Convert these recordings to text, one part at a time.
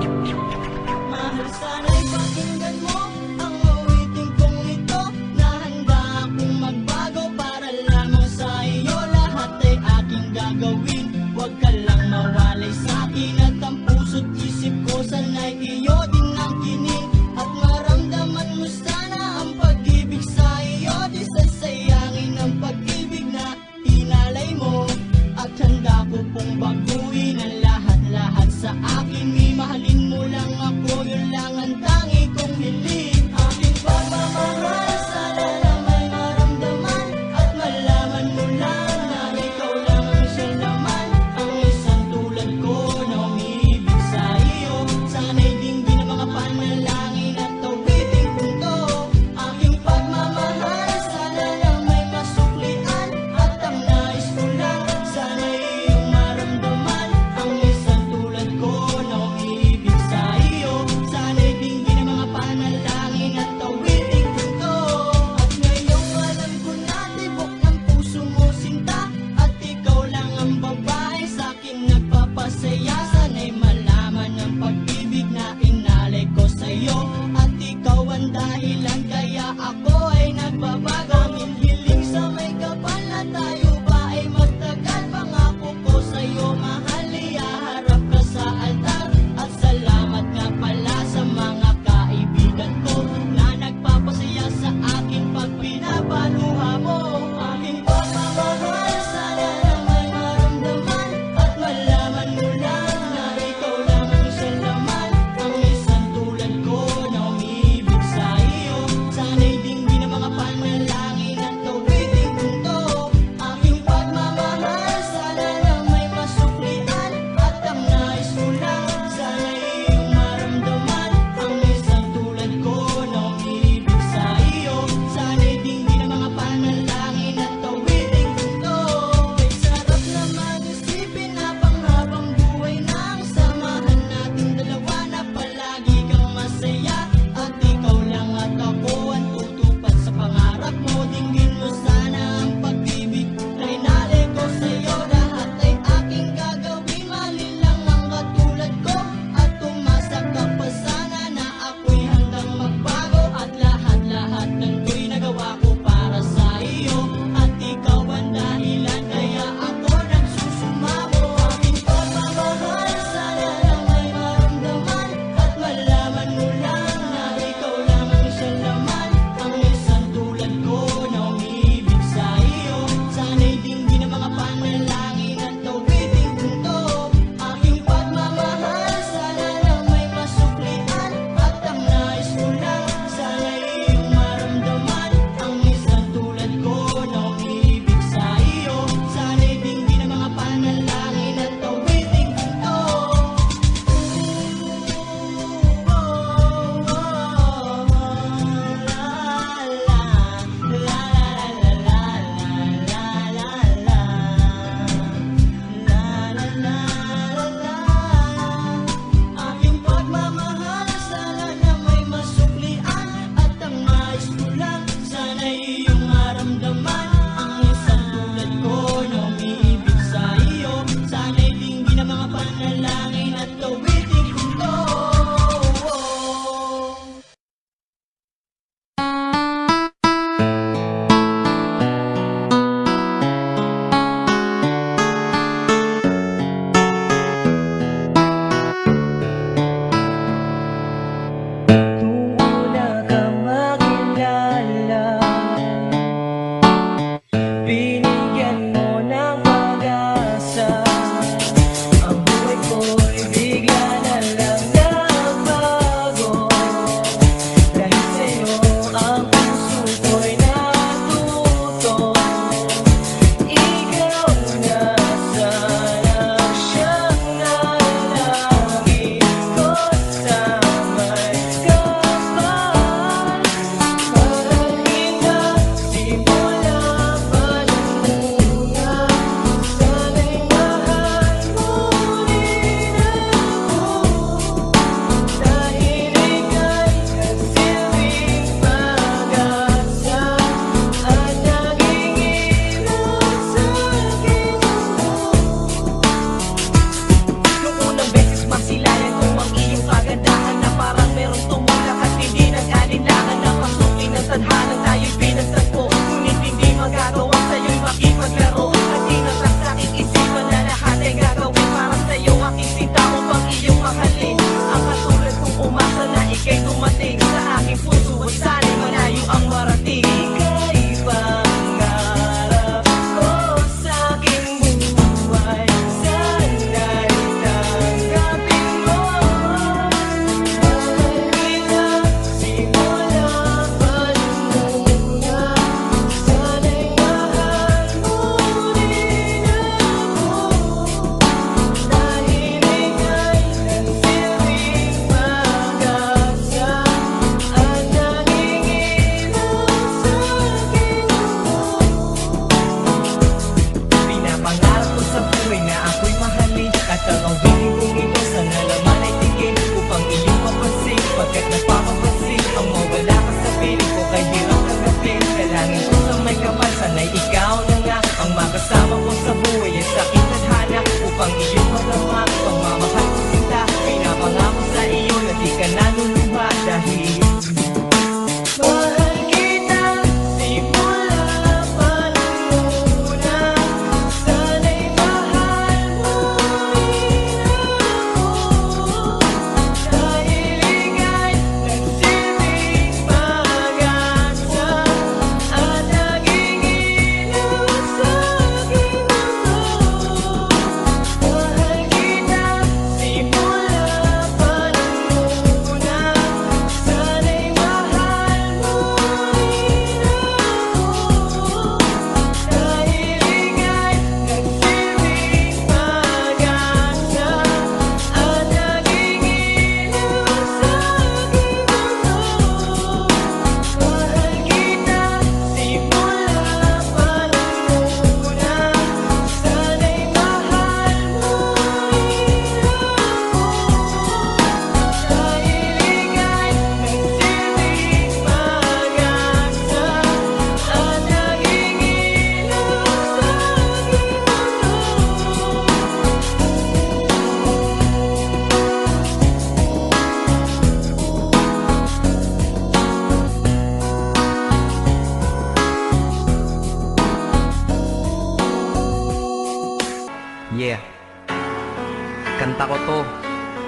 Mahal, sana'y pakinggan mo ang awitin kong ito, na handa akong magbago para lamang sa iyo. Lahat ay aking gagawin, huwag ka lang mawalay sa'kin. At ang puso't isip ko sana'y iyo din ang kinin. At maramdaman mo sana ang pag-ibig sa iyo. Di sasayangin ang pag-ibig na inalay mo. At handa ko pong baguhin ang lahat-lahat sa akin. Mahalin mo lang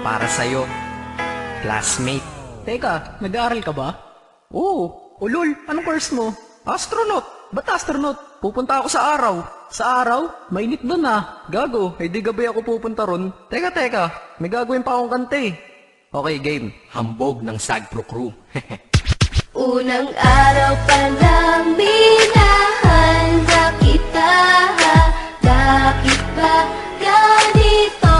para sa'yo, classmate. Teka, nag-aaral ka ba? Oo. Ulol, anong course mo? Astronaut. Ba't astronaut? Pupunta ako sa araw. Sa araw? Mainit doon ah. Gago, di gabi ako pupunta ron. Teka, may gagawin pa akong kante. Okay, game. Hambog ng Sagpro Crew. Unang araw pa lang minahanda kita. Bakit ba ganito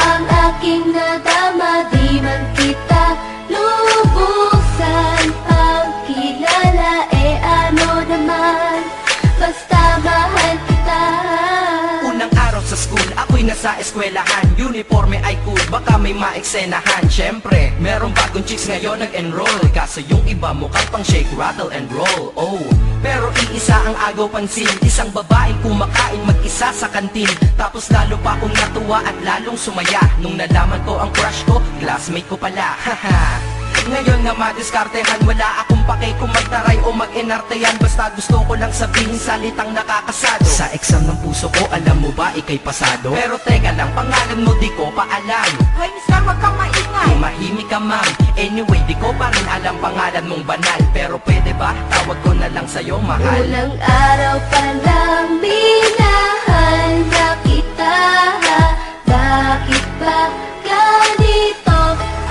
ang aking nadama? Di man kita lubusan ang kilala. Ano naman, basta mahal kita. Unang araw sa school, ako'y nasa eskwelahan. Uniforme ay cool, baka may maeksenahan. Syempre, merong bagong chicks ngayon nag-enroll. Kaso yung iba mukhang pang shake, rattle and roll. Oh, pero iisa ang agaw pansin. Isang babaeng kumakain mag-isa sa kantin. Tapos lalo pa akong natuwa at lalong sumaya nung nalaman ko ang crush ko, classmate ko pala. Haha. Ngayon nga madiskartehan, wala akong pake kung magtaray o mag-enartehan. Basta gusto ko lang sabihin salitang nakakasado. Sa exam ng puso ko, alam mo ba, ikay pasado? Pero teka lang, pangalan mo di ko pa alam. Hoy, mister, wag kang maingay. Tumahimik ka ma'am. Anyway, di ko pa rin alam pangalan mong banal. Pero pwede ba, tawag ko na lang sa'yo, mahal. Unang araw pa lang minahanda kita. Bakit ba ganito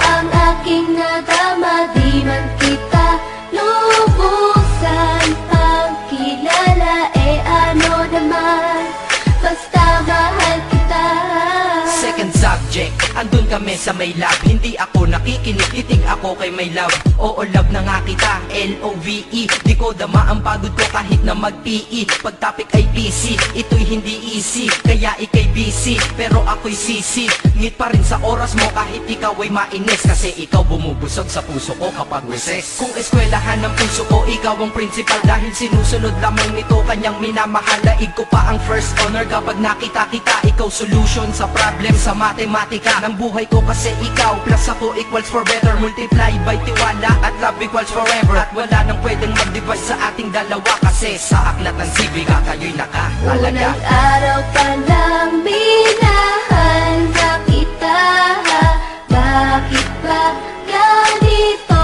ang aking nadama? Di man kita lubusan ang kilala. Ano naman, basta mahal kita. Second subject, andun kami sa may lab. Hindi ako nakikinig, titig ako kay may love. Oo, love na nga kita, L-O-V-E. Di ko dama ang pagod ko kahit na mag-PE. Pag topic ay PC, ito'y hindi easy. Kaya ikay busy, pero ako'y sisi. Ngit pa rin sa oras mo kahit ikaw ay mainis. Kasi ikaw bumubusog sa puso ko kapag recess. Kung eskwelahan ng puso ko, ikaw ang principal. Dahil sinusunod lamang nito kanyang minamahal. Daig ko pa ang first honor kapag nakita kita. Ikaw solution sa problem sa matematika ng buhay ko, kasi ikaw plus ako equals for better. Multiply by tiwala at love equals forever. At wala nang pwedeng mag-divide sa ating dalawa, kasi sa aklat ng sibiga kayo'y nakahalaga. Unang araw pa lang minahanda kita. Bakit ba ganito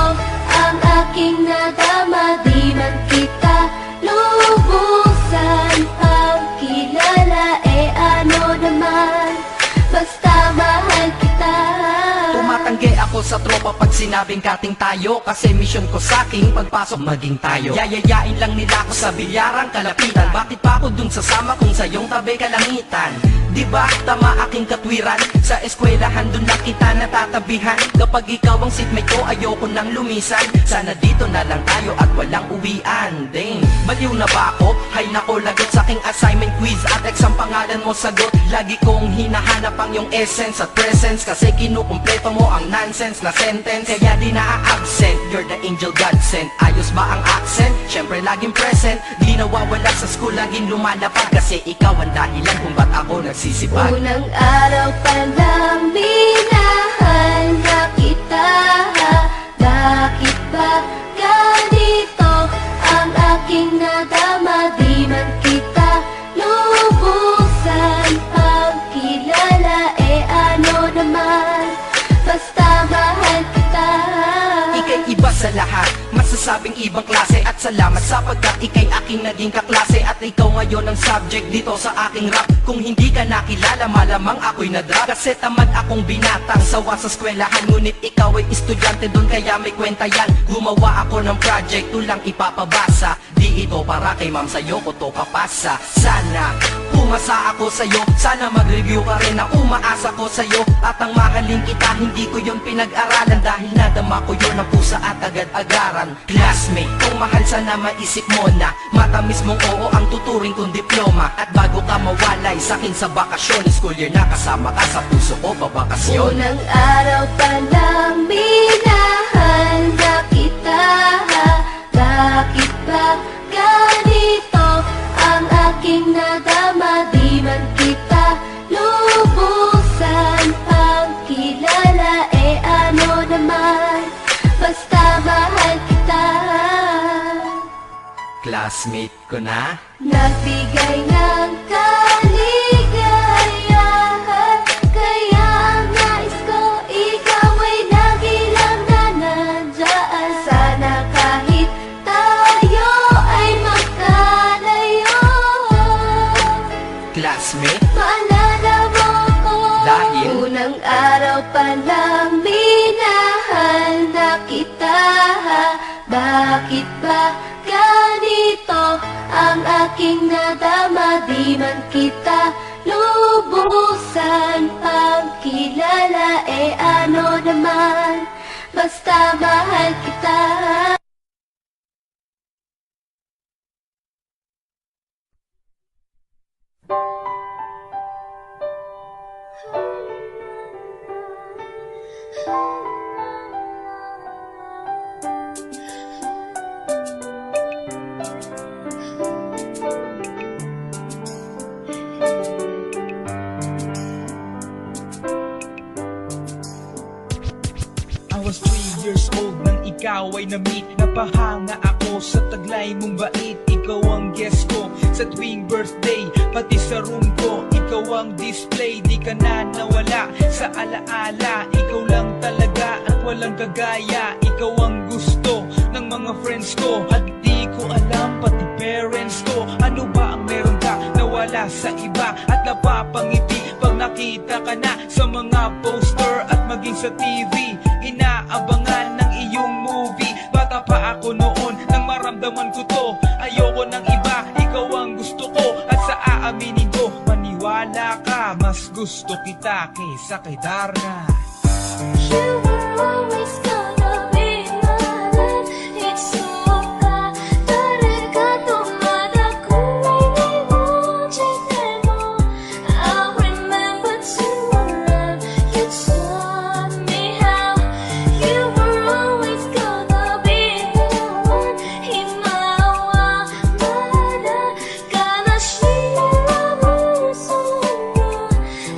ang aking nadama? Di man kita lubusan ang kilala. Ano naman, basta mahal kita. Tumatanggi ako sa tropa pag sinabing kating tayo, kasi mission ko sa aking pagpasok maging tayo. Yayayain lang nila ako sa bilyarang kalapitan. Bakit pa ako dun sasama kung sa iyong tabi kalangitan? Diba tama aking katwiran? Sa eskwelahan dun lang kita natatabihan. Kapag ikaw ang seatmate ko, ayoko nang lumisan. Sana dito na lang tayo at walang uwian. Dang, baliw na ba ako? Hay nako, lagot sa aking assignment quiz at exam, pangalan mo sagot. Lagi kong hinahanap ang iyong essence at presence, kasi kinukumpleto mo ang nonsense na sentence. Kaya di na-absent, you're the angel God sent. Ayos ba ang accent? Syempre laging present. Di nawawala sa school, laging lumalapag, kasi ikaw ang dahilan kung ba't ako nagsisipag. Unang araw pa lang minahanda kita. Bakit ba ganito ang aking nadama? Di man kita lubusan ang kilala. Ano naman, basta mahal kita. Ika'y iba sa lahat, masasabing ibang klase. At salamat sapagkat ika'y aking naging kaklase. At ikaw ngayon ang subject dito sa aking rap. Kung hindi ka nakilala, malamang ako'y nadrag. Kasi tamad akong binatang sawa sa eskwelahan. Ngunit ikaw ay estudyante dun, kaya may kwenta yan. Gumawa ako ng project, tulang ipapabasa. Di ito para kay ma'am, sa'yo ko to papasa. Sana pumasa ako sa'yo, sana mag-review ka rin na umaasa ko sa'yo. At ang mahalin kita, hindi ko yun pinag-aralan, dahil nadama ko yun ang pusa at agad-agaran. Classmate, kung mahal, sana maisip mo na matamis mong oo ang tuturing kong diploma. At bago ka mawalay sa'kin sa bakasyon, school year na kasama ka sa puso ko babakasyon. Unang araw pa lang minahanda kita. Bakit ba ganito ang aking nadama? Di man kita lubusan ang kilala. Ano naman, basta mahal kita. Classmate ko na. Nagbigay ng kaligayahan, kaya ang nais ko Bakit ba ganito ang aking nadama? Di man kita lubusan pagkilala, eh ano naman, basta mahal kita. I was 3 years old nang ikaw ay na-meet. Napahanga ako sa taglay mong bait. Ikaw ang guest ko sa tuwing birthday, pati sa room ko. Ikaw ang display, di ka na nawala sa alaala. Ikaw lang talaga at walang kagaya. Ikaw ang gusto ng mga friends ko, at di ko alam pati parents ko. Ano ba ang meron ka na wala sa iba, at napapangiti pag nakita ka na sa mga poster at maging sa TV. Inaabangan ng iyong movie. Bata pa ako noon nang maramdaman ko to. Ayoko ng iba, ikaw ang gusto ko. At sa aaminin ko, maniwala ka, mas gusto kita kaysa kay Darna. You were always gonna be my love. It's so bad. Tarigado mada kung iniwan mo. I'll remember to love you taught me how. You were always gonna be the one. Himawa mada kana shira muso mo.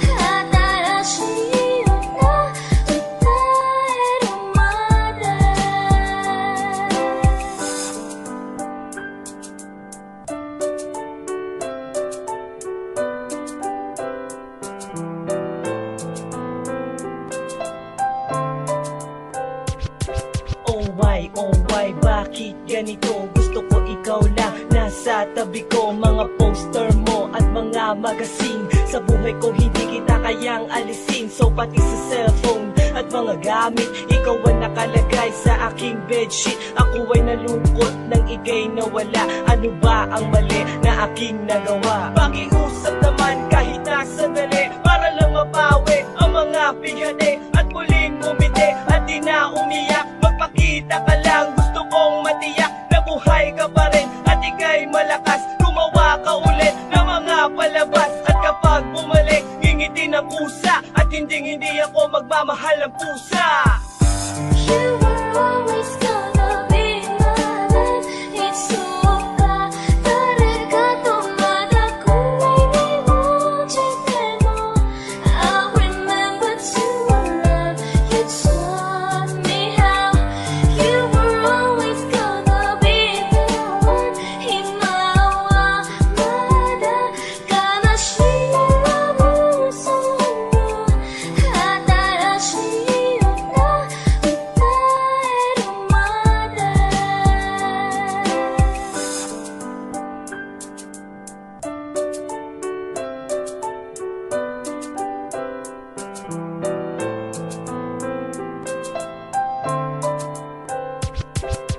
Hatara shiyo na utayro mada. Oh why, bakit ganito? Gusto ko ikaw lang nasa tabi ko. Mga poster mo at mga magazine sa buhay ko, hindi kita kayang alisin. So pati sa cellphone at mga gamit, ikaw ang nakalagay sa aking bedsheet. Ako ay nalungkot nang ika'y nawala. Ano ba ang mali na aking nagawa? Pakiusap naman kahit na sandali, para lang mabawi ang mga bighani at muling umiti at di na umiyak. Magpakita ka lang, gusto kong matiyak na buhay ka pa rin at ika'y malakas. Gumawa ka ulit ng mga palabas, at kapag bumalik, ngingiti ng kusa, at hindi ako magmamahal ng pusa. You were always gonna be my love. It's so bad. Tarigado mada kung iniwan mo. I'll remember to love you taught me how. You were always gonna be the one. Himawa mada kana shira muso mo. Hatara shiyo na utayro mada.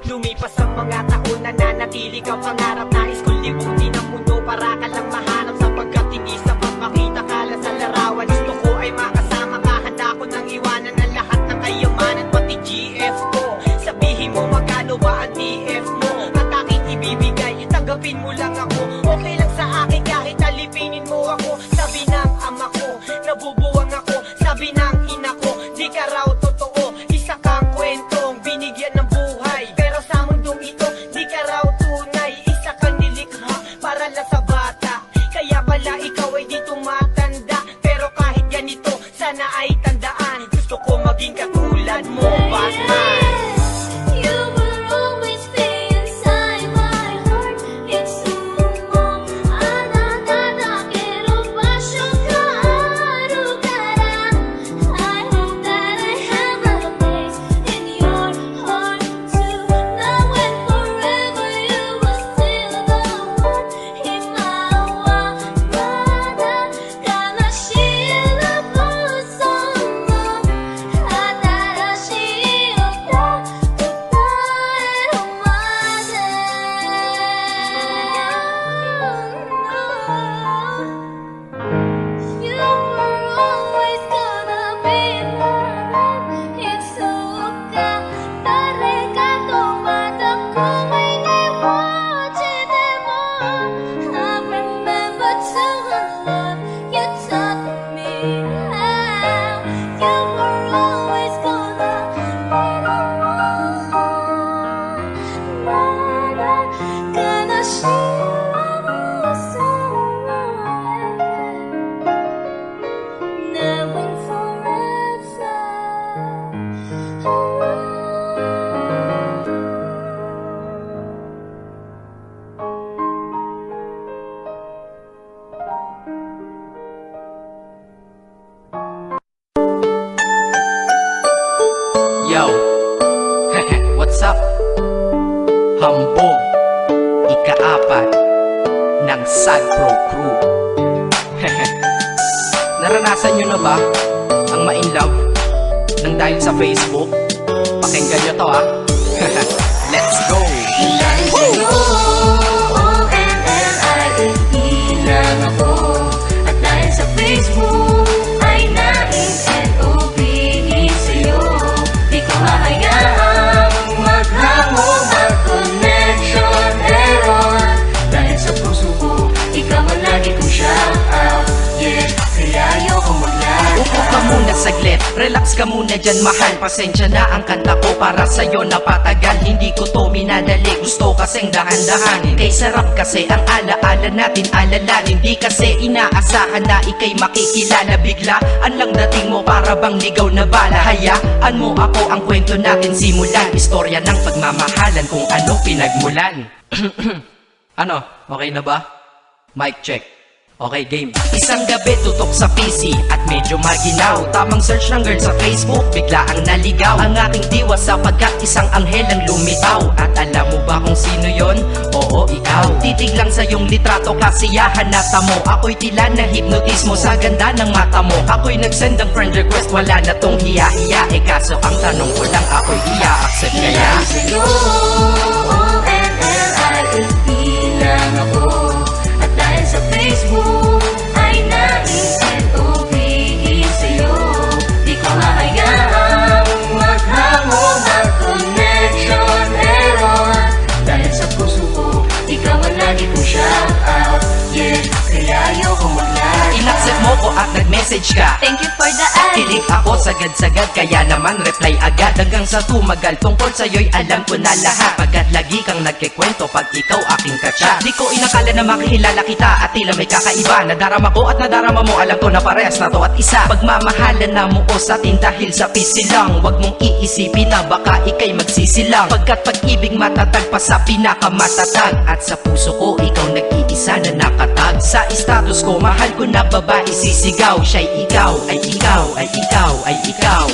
Lumipas ang mga taon, nananatili ka pangarap. Nais kong libutin ang mundo para ka lang mahanap, sapagkat hindi sapat makita ka lang sa larawan. Gusto ko ay makasama ka, handa ko nang iwanan ang lahat ng kayamanan, pati GF ko. Sabihin mo magkano ba ang TF mo, at aking ibibigay, tanggapin mo lang ako. Okay lang sa akin kahit alipinin mo ako. Sabi ng ama ko, nabubuwang ako. Sabi ng ina ko, di ka raw totoo. Isa kang kwentong binigyan ng buhay, pero sa mundong ito, di ka raw tunay. Isa kang nilikha para lang sa bata, kaya pala ikaw ay di tumatanda. Pero kahit ganito, sana ay tandaan, gusto ko maging katulad mo, Batman. You will always be inside my heart. It's so mo. Another quiero passion cara. I hope that I have a place in your heart too. Now and forever you will still the one. Himawa mada kana shira muso mo. Hatara shiyo na up? Hambog, ika-4 ng Sad Pro Crew. Naranasan nyo na ba ang ma-inlove nang dahil sa Facebook? Pakinggan nyo to, ha. Let's go! Dahil sa'yo, ONLIFE lang ako. At dahil sa Facebook, ay na-in-LOVE sa'yo. Di ko hahayaang maghango, mag-connection error. Dahil sa puso ko, ikaw ang lagi kong shout out. Yeah, kaya ayoko mag-lag. Upo ka muna saglit, relax ka muna dyan mahal. Pasensya na ang kanta ko para sa'yo napatagal. Hindi ko to minadali, gusto kasing dahan-dahanin. Kay sarap kasi ang alaala natin alalanin. Di kasi inaasahan na ikay makikilala. Biglaan lang dating mo para bang ligaw na bala. Hayaan mo ako ang kwento natin simulan. Istorya ng pagmamahalan kung ano pinagmulan. Ano, okay na ba? Mic check. Okay, game. Isang gabi tutok sa PC at medyo maginaw. Tamang search ng girl sa Facebook, bigla ang naligaw. Ang aking diwa sapagkat isang anghel ang lumitaw. At alam mo ba kung sino yon? Oo, ikaw. Titig lang sa iyong litrato, kasiyahan nata mo. Ako'y tila na hipnotismo sa ganda ng mata mo. Ako'y nagsend ng friend request, wala na tong hiya-hiya. Eh kaso ang tanong ko lang, ako'y iya-accept kaya? Dahil sa'yo, ONLIFE lang ako. At dahil sa Facebook, ay na-in-LOVE sa'yo. Di ko hahayaang maghango, mag-connection error. Dahil sa puso ko, ikaw ang lagi kong shout out. Yeah, kaya ayoko mag-lag. In-accept mo ko at nag-message ka. Thank you for the ad. Kilig ako sagad-sagad, kaya naman reply agad. Hanggang sa tumagal, tungkol sa'yo'y alam ko na lahat. Pagkat lagi kang nagkikwento pag ikaw aking katsa. Di ko inakala na makikilala kita at tila may kakaiba. Nadarama ko at nadarama mo, alam ko na parehas na to at isa. Pagmamahalan na mo o sa atin dahil sa pisilang. Huwag mong iisipin na baka ikay magsisilang. Pagkat pag-ibig matatag pa sa pinakamatatag. At sa puso ko, ikaw nag-iisa na nakatag. Sa status ko, mahal ko na babae sisigaw. Siya'y ikaw, ay ikaw, ay ikaw, ay ikaw.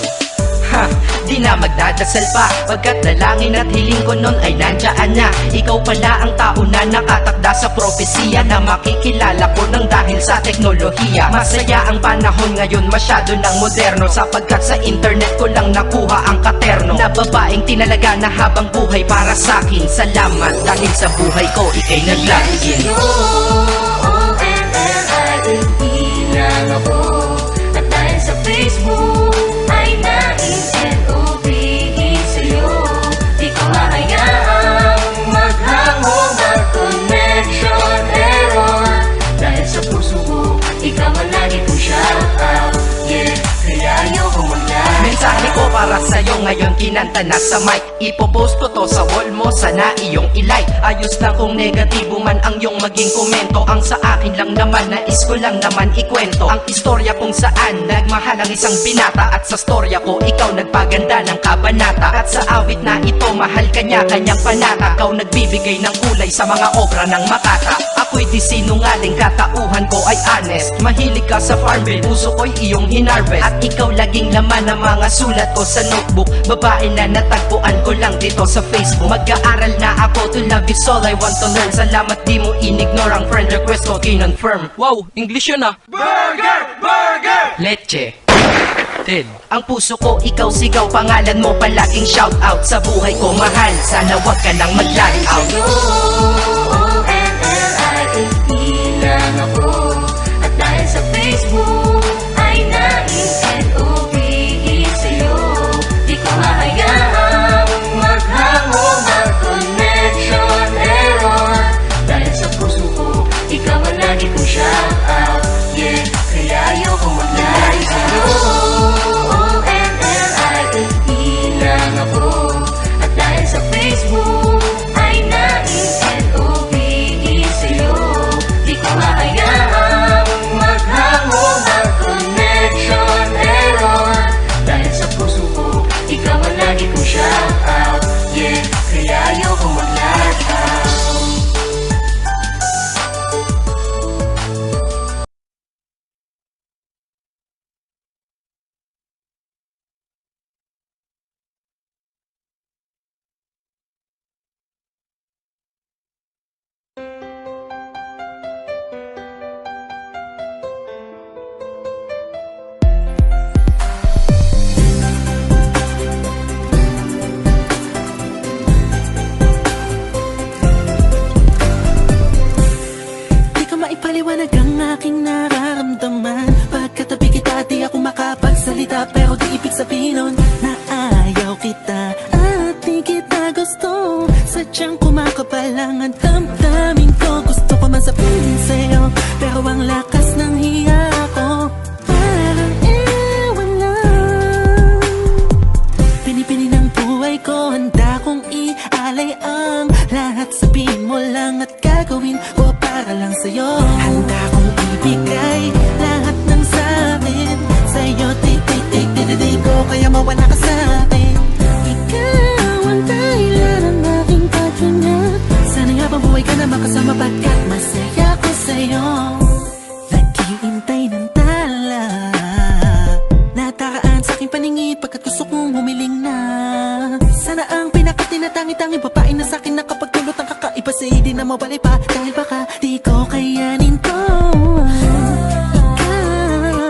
Ha, di na magdadasal pa. Pagkat dalangin at hiling ko nun ay nandiyan na. Ikaw pala ang tao na nakatakda sa propesiya. Na makikilala ko nang dahil sa teknolohiya. Masaya ang panahon ngayon, masyado ng moderno. Sapagkat sa internet ko lang nakuha ang katerno. Na babaeng tinalaga na habang buhay para sa'kin. Salamat dahil sa buhay ko, ikay nag-login. ONLIFE lang ako. At dahil sa Facebook, ay na-in-LOVE sa'yo. Di ko hahayaang maghango, mag-connection error. Dahil sa puso ko, ikaw ang lagi kong shout out. Yeah, kaya ayoko mag-lag. Mensahe ko para sa'yo ngayon, kinanta na sa mic. Ipopost ko to sa wall mo, sana iyong ilike. Ayos lang kung negatibo man ang iyong maging komento. Ang sa akin lang naman, nais ko lang naman ikwento ang istorya kung saan nagmahal ang isang binata. At sa storya ko, ikaw nagpaganda ng kabanata. At sa awit na ito, mahal kanya kanyang panata. Ikaw nagbibigay ng kulay sa mga obra ng Makata. Ako'y di sinungaling, katauhan ko ay honest. Mahilig ka sa farm bill, puso ko'y iyong hinarvest. At ikaw laging laman ng mga sulat ko sa notebook. Babae na natagpuan ko lang dito sa Facebook. Mag-aaral na ako, to love is all I want to learn. Salamat di mo inignore ang friend request ko, kinonfirm. Wow, English yun ah. Burger! Burger! Leche. Ted. Ang puso ko, ikaw sigaw, pangalan mo palaging shout out. Sa buhay ko mahal, sana wag ka nang mag-lag out. ONLIFE lang ako. At dahil sa Facebook, ay na-in-LOVE sa'yo. Di ko hahayaang maghango, mag-connection error. Dahil sa puso ko, ikaw ang lagi kong shout out. Yeah, kaya ayoko mag-lag sa'yo. ONLIFE lang ako. At dahil sa Facebook, ay na-in-LOVE sabihin nun na ayaw kita at di kita gusto. Sadyang kumakabalang ang damdamin ko. Gusto ko man sabihin sa'yo, pero ang lakas ng hiya ko parang ewan lang. Pinipili ng buhay ko, handa kong ialay ang lahat. Sabihin mo lang at gagawin ko para lang sa'yo. Handa kong ibigay lahat ng sa'kin sa'yo. Di ko kaya mawala ka sa'kin. Ikaw ang dahilan ng aking paghinga. Sana'y habang buhay ka na makasama, pagkat masaya ko sa'yo. Naghihintay ng tala, nataraan sa aking paningin pagkat gusto kong humiling na. Sana ang pinakatinatangi-tangi babae na sa'kin nakapagdulot ang kakaiba sa'yo di na mawalay pa. Dahil baka di ko kayanin to.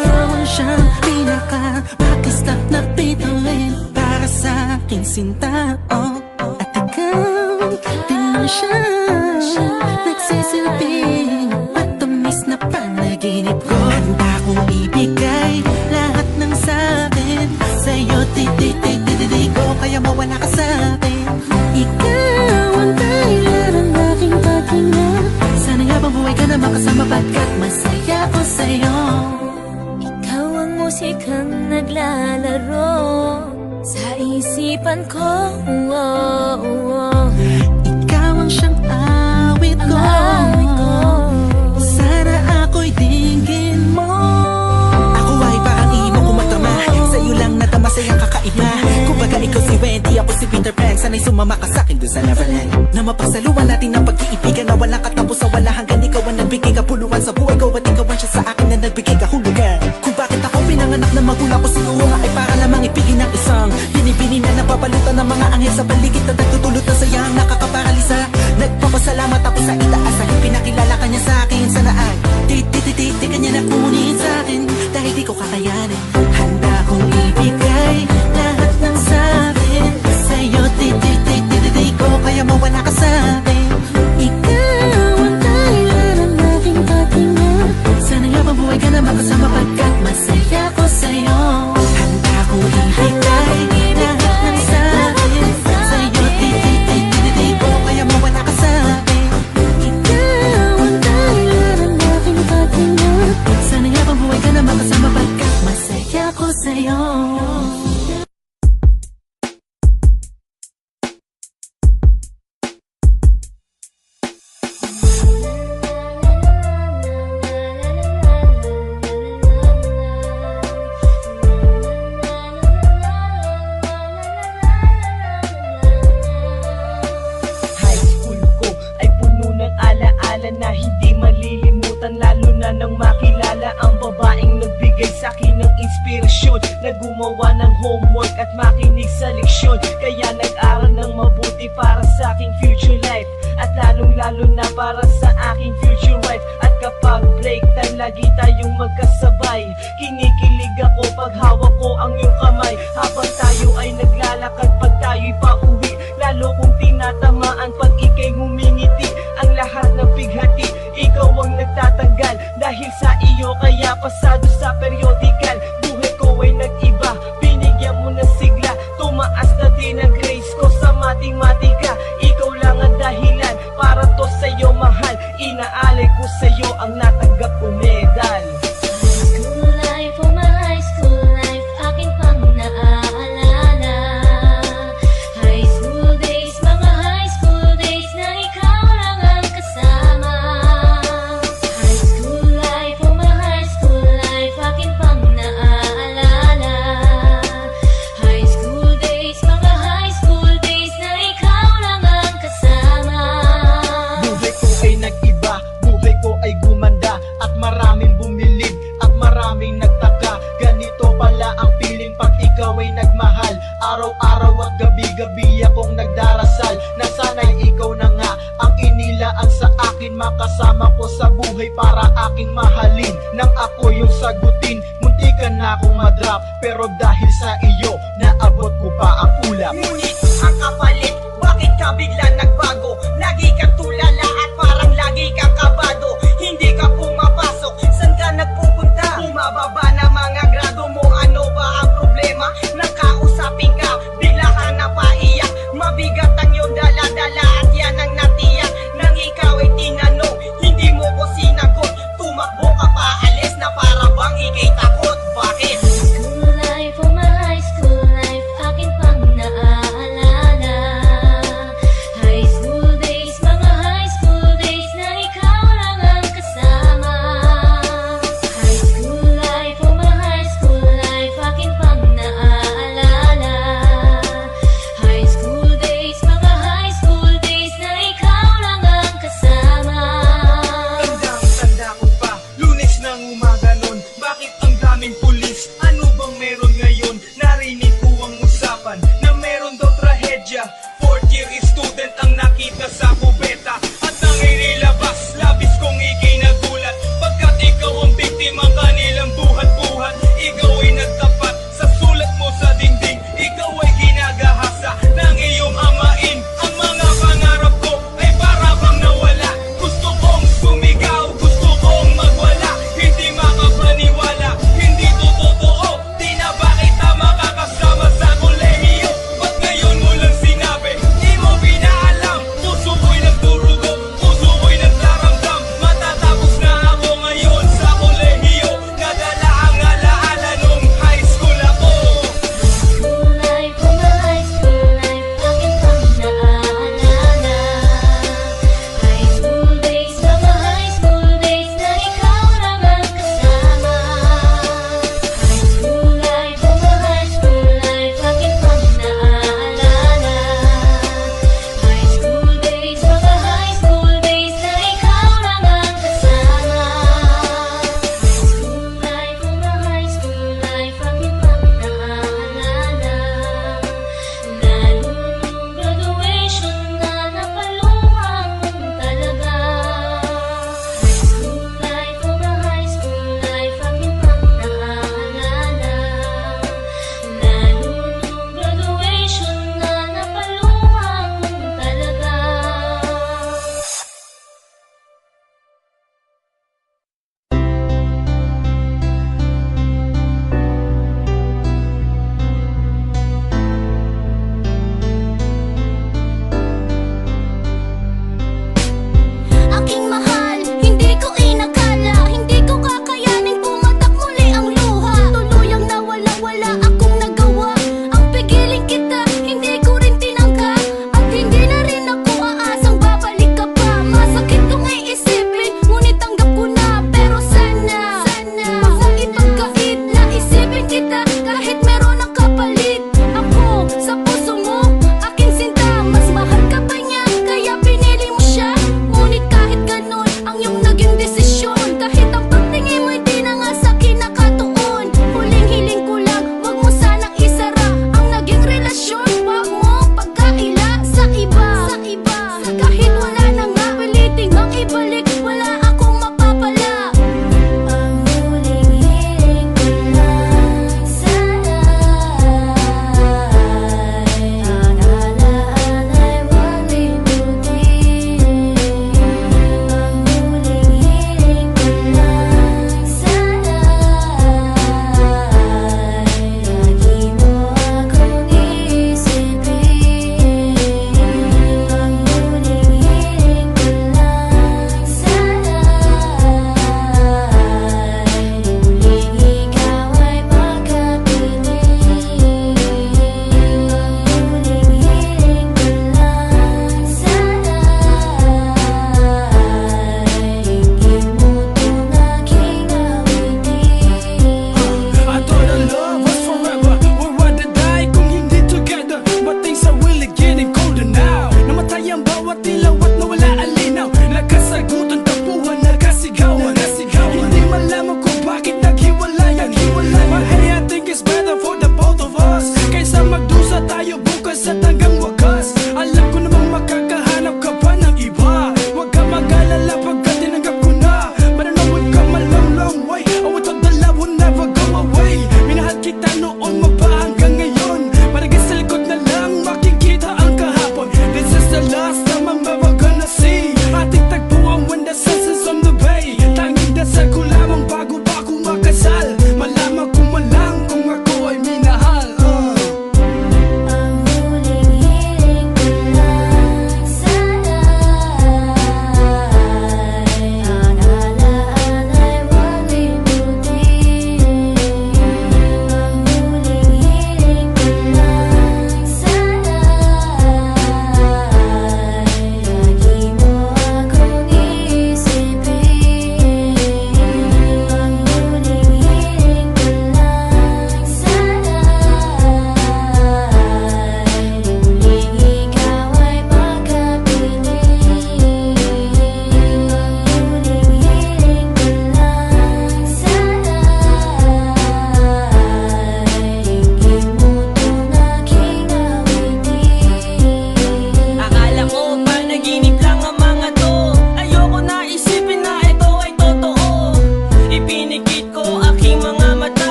Ikaw ang siyang pinaka-makistap na bituin para sa aking sinta, oh. At ikaw din lang siya nagsisilbing matamis na panaginip ko. Handa kong ibigay lahat ng sa'kin sa'yo. Di ko kaya mawala ka sa'kin. Ikaw ang dahilan ng aking paghinga. Sana'y habang buhay ka na makasama, pagkat masaya ko sa'yo. Ikaw ang musikang naglalaro sa isipan ko. Ikaw ang siyang awit ko. Sana ako'y dinggin mo. Ako ay parang imong kumatama, sa'yo lang natama sa'yang kakaiba. Kumbaga ikaw si Wendy, ako si Peter Pan. Sana'y sumama ka sa'kin dun sa Neverland, na mapagsaluhan natin ang pag-iibigan na walang katapusan, wala hanggan. Ikaw ang nagbigay kapuluan sa buhay ko, at ikaw ang siya sa akin na nagbigay kahulugan. Kung bakit ako pinanganak na magulang ko, siguro nga ay para lamang ipigin ng isang binibini na napapalutan ng mga anghel sa paligid na nagtutulot ng sayang nakakaparalisa. Nagpapasalamat ako sa itaas dahil pinakilala ka niya sa akin. Sana ay di ka niya nakunin sa akin dahil di ko kakayanin. Handa kong ibigay lahat ng sa'kin sa'yo. Di ko kaya mawala ka sa'kin. Ikaw ang dahilan ng aking paghinga. Sana'y habang buhay ka na makasama, pagkat masaya ko sa'yo. Handa kong ibigay lahat ng sa'kin sa'yo. Di ko kaya mawala ka sa'kin. Ikaw ang dahilan ng aking paghinga. Sana'y habang buhay ka na makasama, pagkat masaya ko sa'yo. High school ko ay puno ng alaala na hindi malilimutan, lalo na nang makilala ang babaeng nagbigay sa'kin ng inspirasyon, na gumawa ng homework at makinig sa leksyon. Kaya nag-aral ng mabuti para sa aking future life, at lalong-lalo na para sa aking future wife. At kapag break time, lagi tayong magkasabay. Kinikilig ako pag hawak ko ang iyong kamay, habang tayo ay naglalakad pag tayo'y pauwi. Lalo kong tinatamaan pag ika'y ngumingiti. Ang lahat ng bighati, ikaw ang nagtatanggal. Dahil sa iyo kaya pasado sa periodical. Buhay ko ay nag-iba, binigyan mo ng sigla. Tumaas na din ang grades ko sa matematika. Ikaw lang ang dahilan para to sa'yo mahal. Inaalay ko sa'yo ang natanggap kong medal. High school life, oh my high school life, aking pang naaalala. High school days, mga high school days na ikaw lang ang kasama. High school life, oh my high school life, aking pang naaalala. High school days, mga high school days na ikaw lang ang kasama. Buhay ko ay nag-iba, buhay ko ay gumanda, at maraming bumilib, at maraming nagtaka. Ganito pala ang feeling pag ikaw ay nagmahal. Araw-araw at gabi-gabi akong nagdarasal, na sana'y ikaw na nga ang inilaan sa akin. Makasama ko sa buhay para aking mahalin. Nang ako yung sagutin, muntikan na akong madrop, pero dahil sa iyo, naabot ko pa ang ulap. Ngunit ang kapalit, bakit ka bigla nagbago? Lagi kang tulala at parang lagi kang kabado. Hindi ka pumapasok, saan ka nagpupunta? Bumababa na mga grado mo, ano ba ang problema?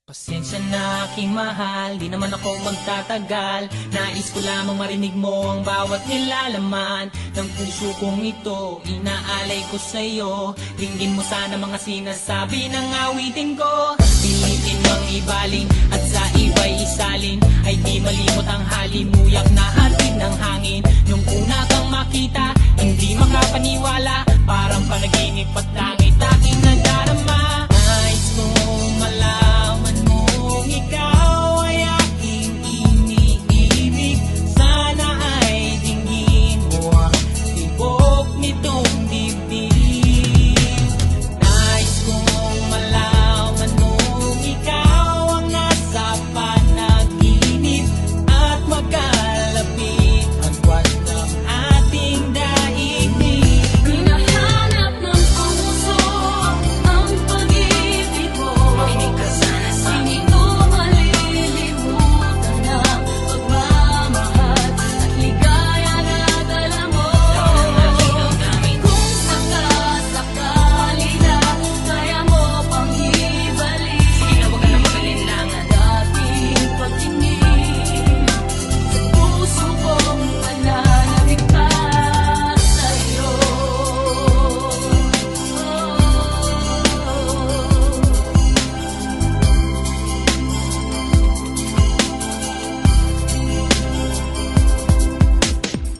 Pasensya na aking mahal, di naman ako magtatagal. Nais ko lamang marinig mo ang bawat nilalaman ng puso kong ito, inaalay ko sa'yo. Ringgin mo sana mga sinasabi ng awitin ko. Pilitin mang ibaling at sa iba'y isalin, ay di malimot ang halimuyak na hatid ng hangin. Nung una kang makita, hindi makapaniwala, parang panaginip at langit aking nadarama. Nais kong malaman mong ikaw ay aking iniibig. Sana ay dinggin mo ang tibok nitong dibdib. Nais kong malaman mong ikaw ang nasa panaginip at magkalapit hanggang ng ating daigdig. Hinahanap ng puso ang pag-ibig mo. Makinig ka sana sa akin. Hindi ko malilimutan ang pagmamahal at ligaya na dala mo. Kung sakasakali na kaya mo pang ibalik, sige na, huwag ka na mag-alinlangan. Dating pagtingin sa puso kong nananabik pa sa'yo.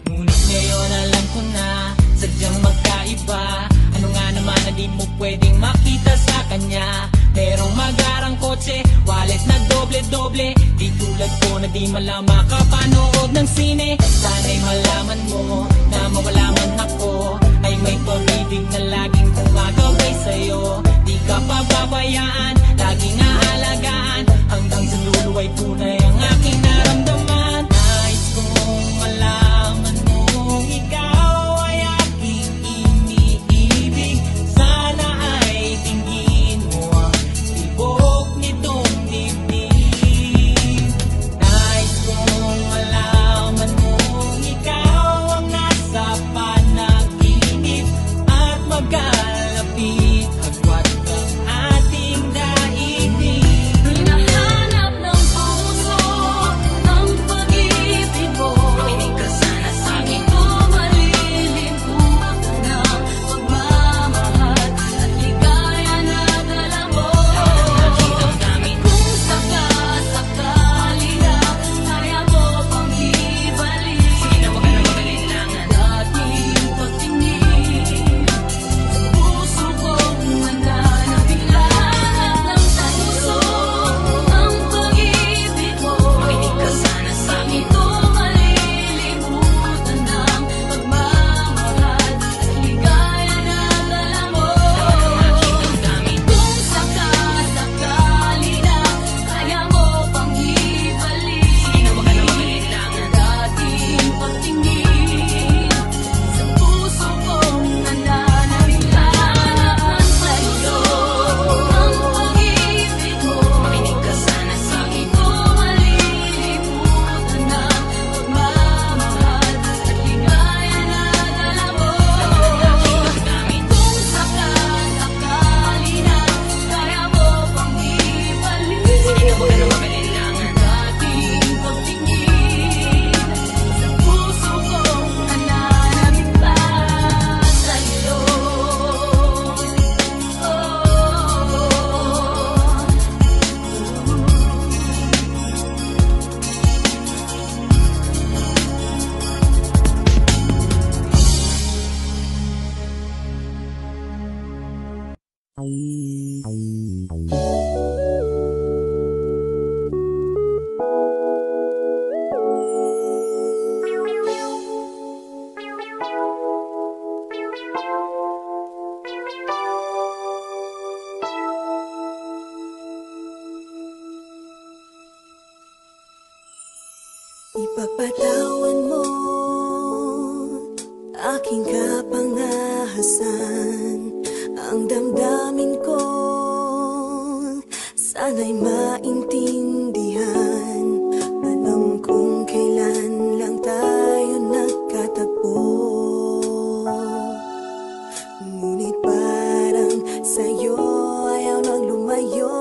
Ngunit ngayon alam ko na sadyang magkaiba. Ano nga naman na di mo pwedeng makita sa kanya? Merong magarang kotse, wallet na doble-doble, di tulad ko na di malang makapanood ng sine. Sana'y malaman mo na mawala man ako, ay may pag-ibig na laging gumagabay sa'yo. Di ka pababayaan, laging aalagaan, hanggang sa luluway tunay ang aking naramdaman. Nais kong malaman mong ikaw ay aking iniibig. Sana ay dinggin mo ang tibok nitong dibdib. Nais kong malaman mong ikaw ang nasa panaginip at magkalapit agwat ng ating daigdig. Hinahanap ng puso ang pag-ibig mo. Makinig ka sana sa akin. Hindi ko malilimutan ang pagmamahal at ligaya na dala mo. Kung sakasakali na kaya mo pang ibalik, sige na, huwag ka na mag-alinlangan. Dating pagtingin sa puso kong nananabik, lahat ng puso ang pag-ibig mo. Makinig ka sana sa akin. Hindi ko malilimutan ang pagmamahal at ligaya na dala mo. Kung sakasakali na kaya mo pang ibalik, sige na, huwag ka na mag-alinlangan. Dating pagtingin sa puso kong nananabik, lahat ng puso ang pag-ibig mo. Makinig ka sana sa akin. Hindi ko malilimutan ang pagmamahal at ligaya na dala mo. Kung sakasakali na kaya mo pang ibalik, sige na, huwag ka na mag-alinlangan. Dating pagtingin sa puso kong nananabik pa sa'yo. Ipapatawan mo aking kapangahasan, ang damdamin ko sana'y maintindihan. Alam kong kailan lang tayo nagkatagpo, ngunit parang sa'yo ayaw nang lumayo.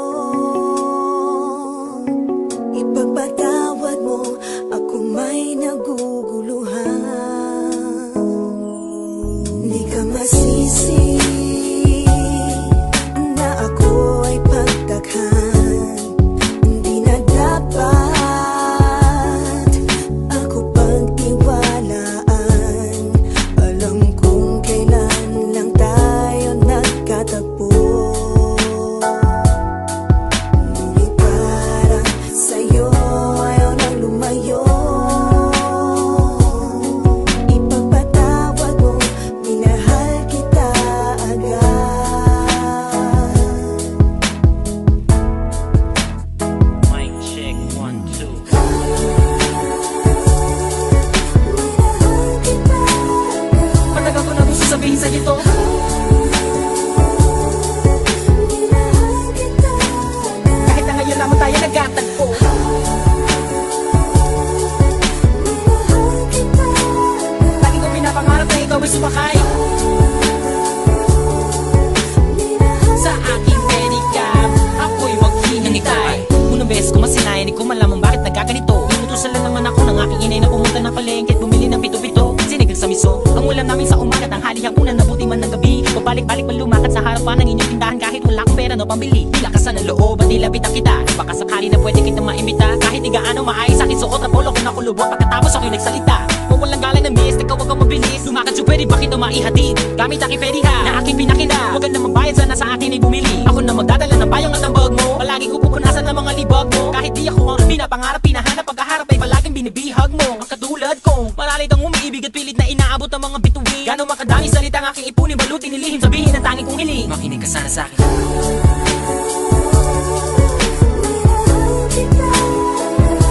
tindahan kahit wala akong pera no pambili. Di lakasan ng loob at nilapitan kita. Baka sakali na pwede kita maimita. Kahit di gaano maayos aking suot na polo. Kung nakulubot pagkatapos ako'y nagsalita. Kung walang galang na miss, ikaw wag kang mabilis. Lumakad so pwede ba kita maihatid? Gamit aking pediha na aking pinakita. Huwag ka na magbayad, sana sa akin ay bumili. Ako na magdadala ng bayong at ang bag mo. Palagi ko pupunasan ng mga libag mo. Kahit di ako ang pinapangarap, pinahanap, pagkaharap ay palaging binibihag mo. Ang katulad kong maralit ang umiibig at pilit na inaabot ang mga bituin. Gano'ng makadami salita ang aking ipunin, balutin, nilihim, sabihin ang tanging kong hiling. Makinig ka sana sa akin.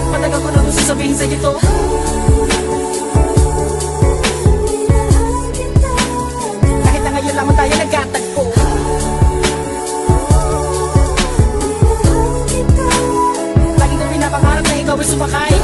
Matagal ko na gusto sabihin sa'yo to. Kahit na ngayon lamang tayo nagkatagpo. Lagi kong pinapangarap na ikaw ay sumakay.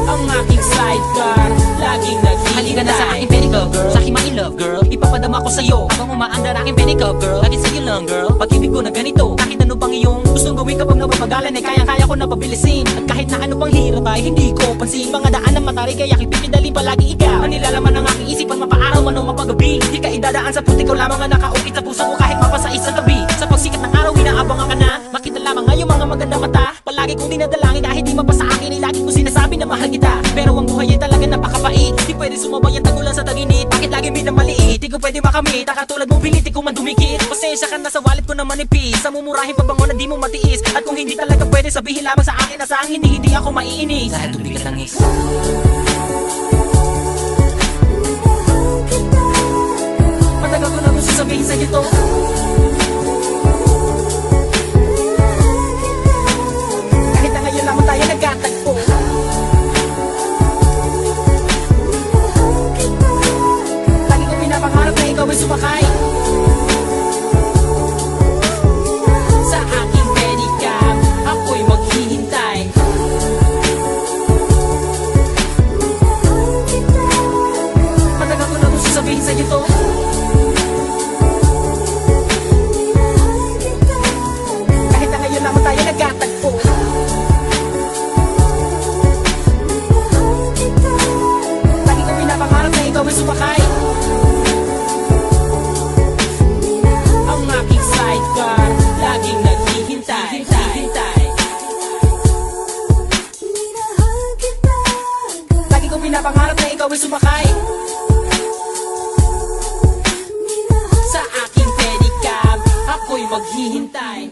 Ang aking sidecar, laging naghihintay. Halika na sa aking pedicab, girl. Sa aking ma-in-love, girl. Ipapadama ko sa'yo habang umaandar aking pedicab, girl. Laging sa'yo lang, girl. Pag-ibig ko na ganito. Kahit ano pang iyong gustong gawin kapag napapagalan ay kayang-kaya ko na pabilisin. At kahit na ano pang hirap ay hindi ko pansin. Mga daan ng matari kaya kipipidali palagi ikaw. Ang nilalaman ng aking isipan mapaaraw man o mapagabi. Di ka idadaan sa puti ko lamang ang nakaukit sa puso ko kahit mapasa isang tabi. Sa pagsikat ng araw inaabangan ka na. Makita lamang ngayong mga maganda mata. Palagi kong dinadalangin kahit di mapasa akin ay lagi kong sinasabi na mahal kita. Pero ang buhay ay talaga napakapait. Di pwede sumabay ang tagulan sa taginit. Bakit lagi minamaliit? Di ko pwede makamit. Katulad mong pilit, di ko man dumikit. Pasensya ka na sa wallet ko na manipis. Sa mumurahin pabango na di mo matiis. At kung hindi talaga pwede sabihin lamang sa akin na sa hindi ako maiinis. Dahil tubigat lang is matagal ko na gusto sabihin sa'yo to. Kahit na ngayon lamang tayo nagkatagpo. Lagi ko pinapangarap na ikaw ay sumakay. Sa aking pedicab, ako'y maghihintay. Matagal ko na gusto sabihin sa'yo to. Kahit na ngayon lamang tayo nagkatagpo. Lagi ko pinapangarap na ikaw ay sumakay. Ang aking sidecar, laging naghihintay. Lagi ko pinapangarap na ikaw ay sumakay. Sa aking pedicab, ako'y maghihintay.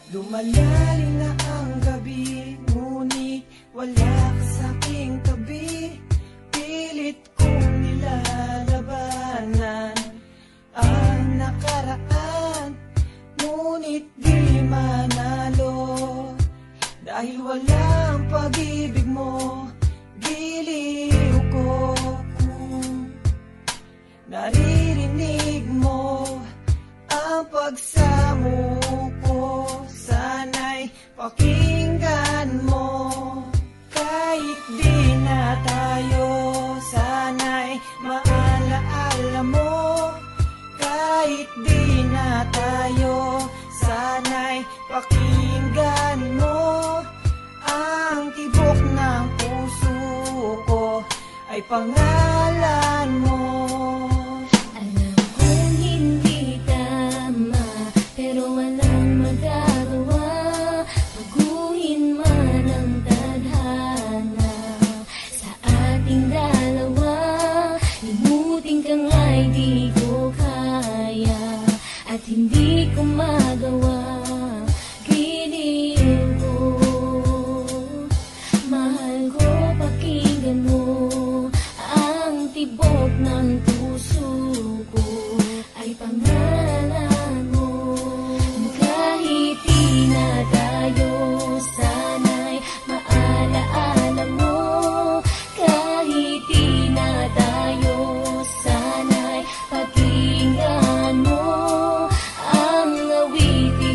Lumalalim na ang gabi, ngunit wala ka sa aking tabi. Pilit kong nilalabanan ang nakaraan, ngunit di manalo. Dahil walang pag-ibig mo, giliw ko kung naririnig mo ang pagsamo ko. Sana'y pakinggan mo. Kahit di na tayo, sana'y maalaala mo. Kahit di na tayo, sana'y pakinggan mo. Ang tibok ng puso ko ay pangalan mo. Alam kong hindi tama, pero walang magagawa. Baguhin man ang tadhana sa ating dalawa. Limutin ka nga'y di ko kaya at hindi ko magawa. Giliw ko, mahal ko, pakinggan mo. Ang tibok ng puso ko ay pangalan mo. Kahit di na tayo, sana'y maalaala mo. Kahit di na tayo, sana'y pakinggan mo. Ang awitin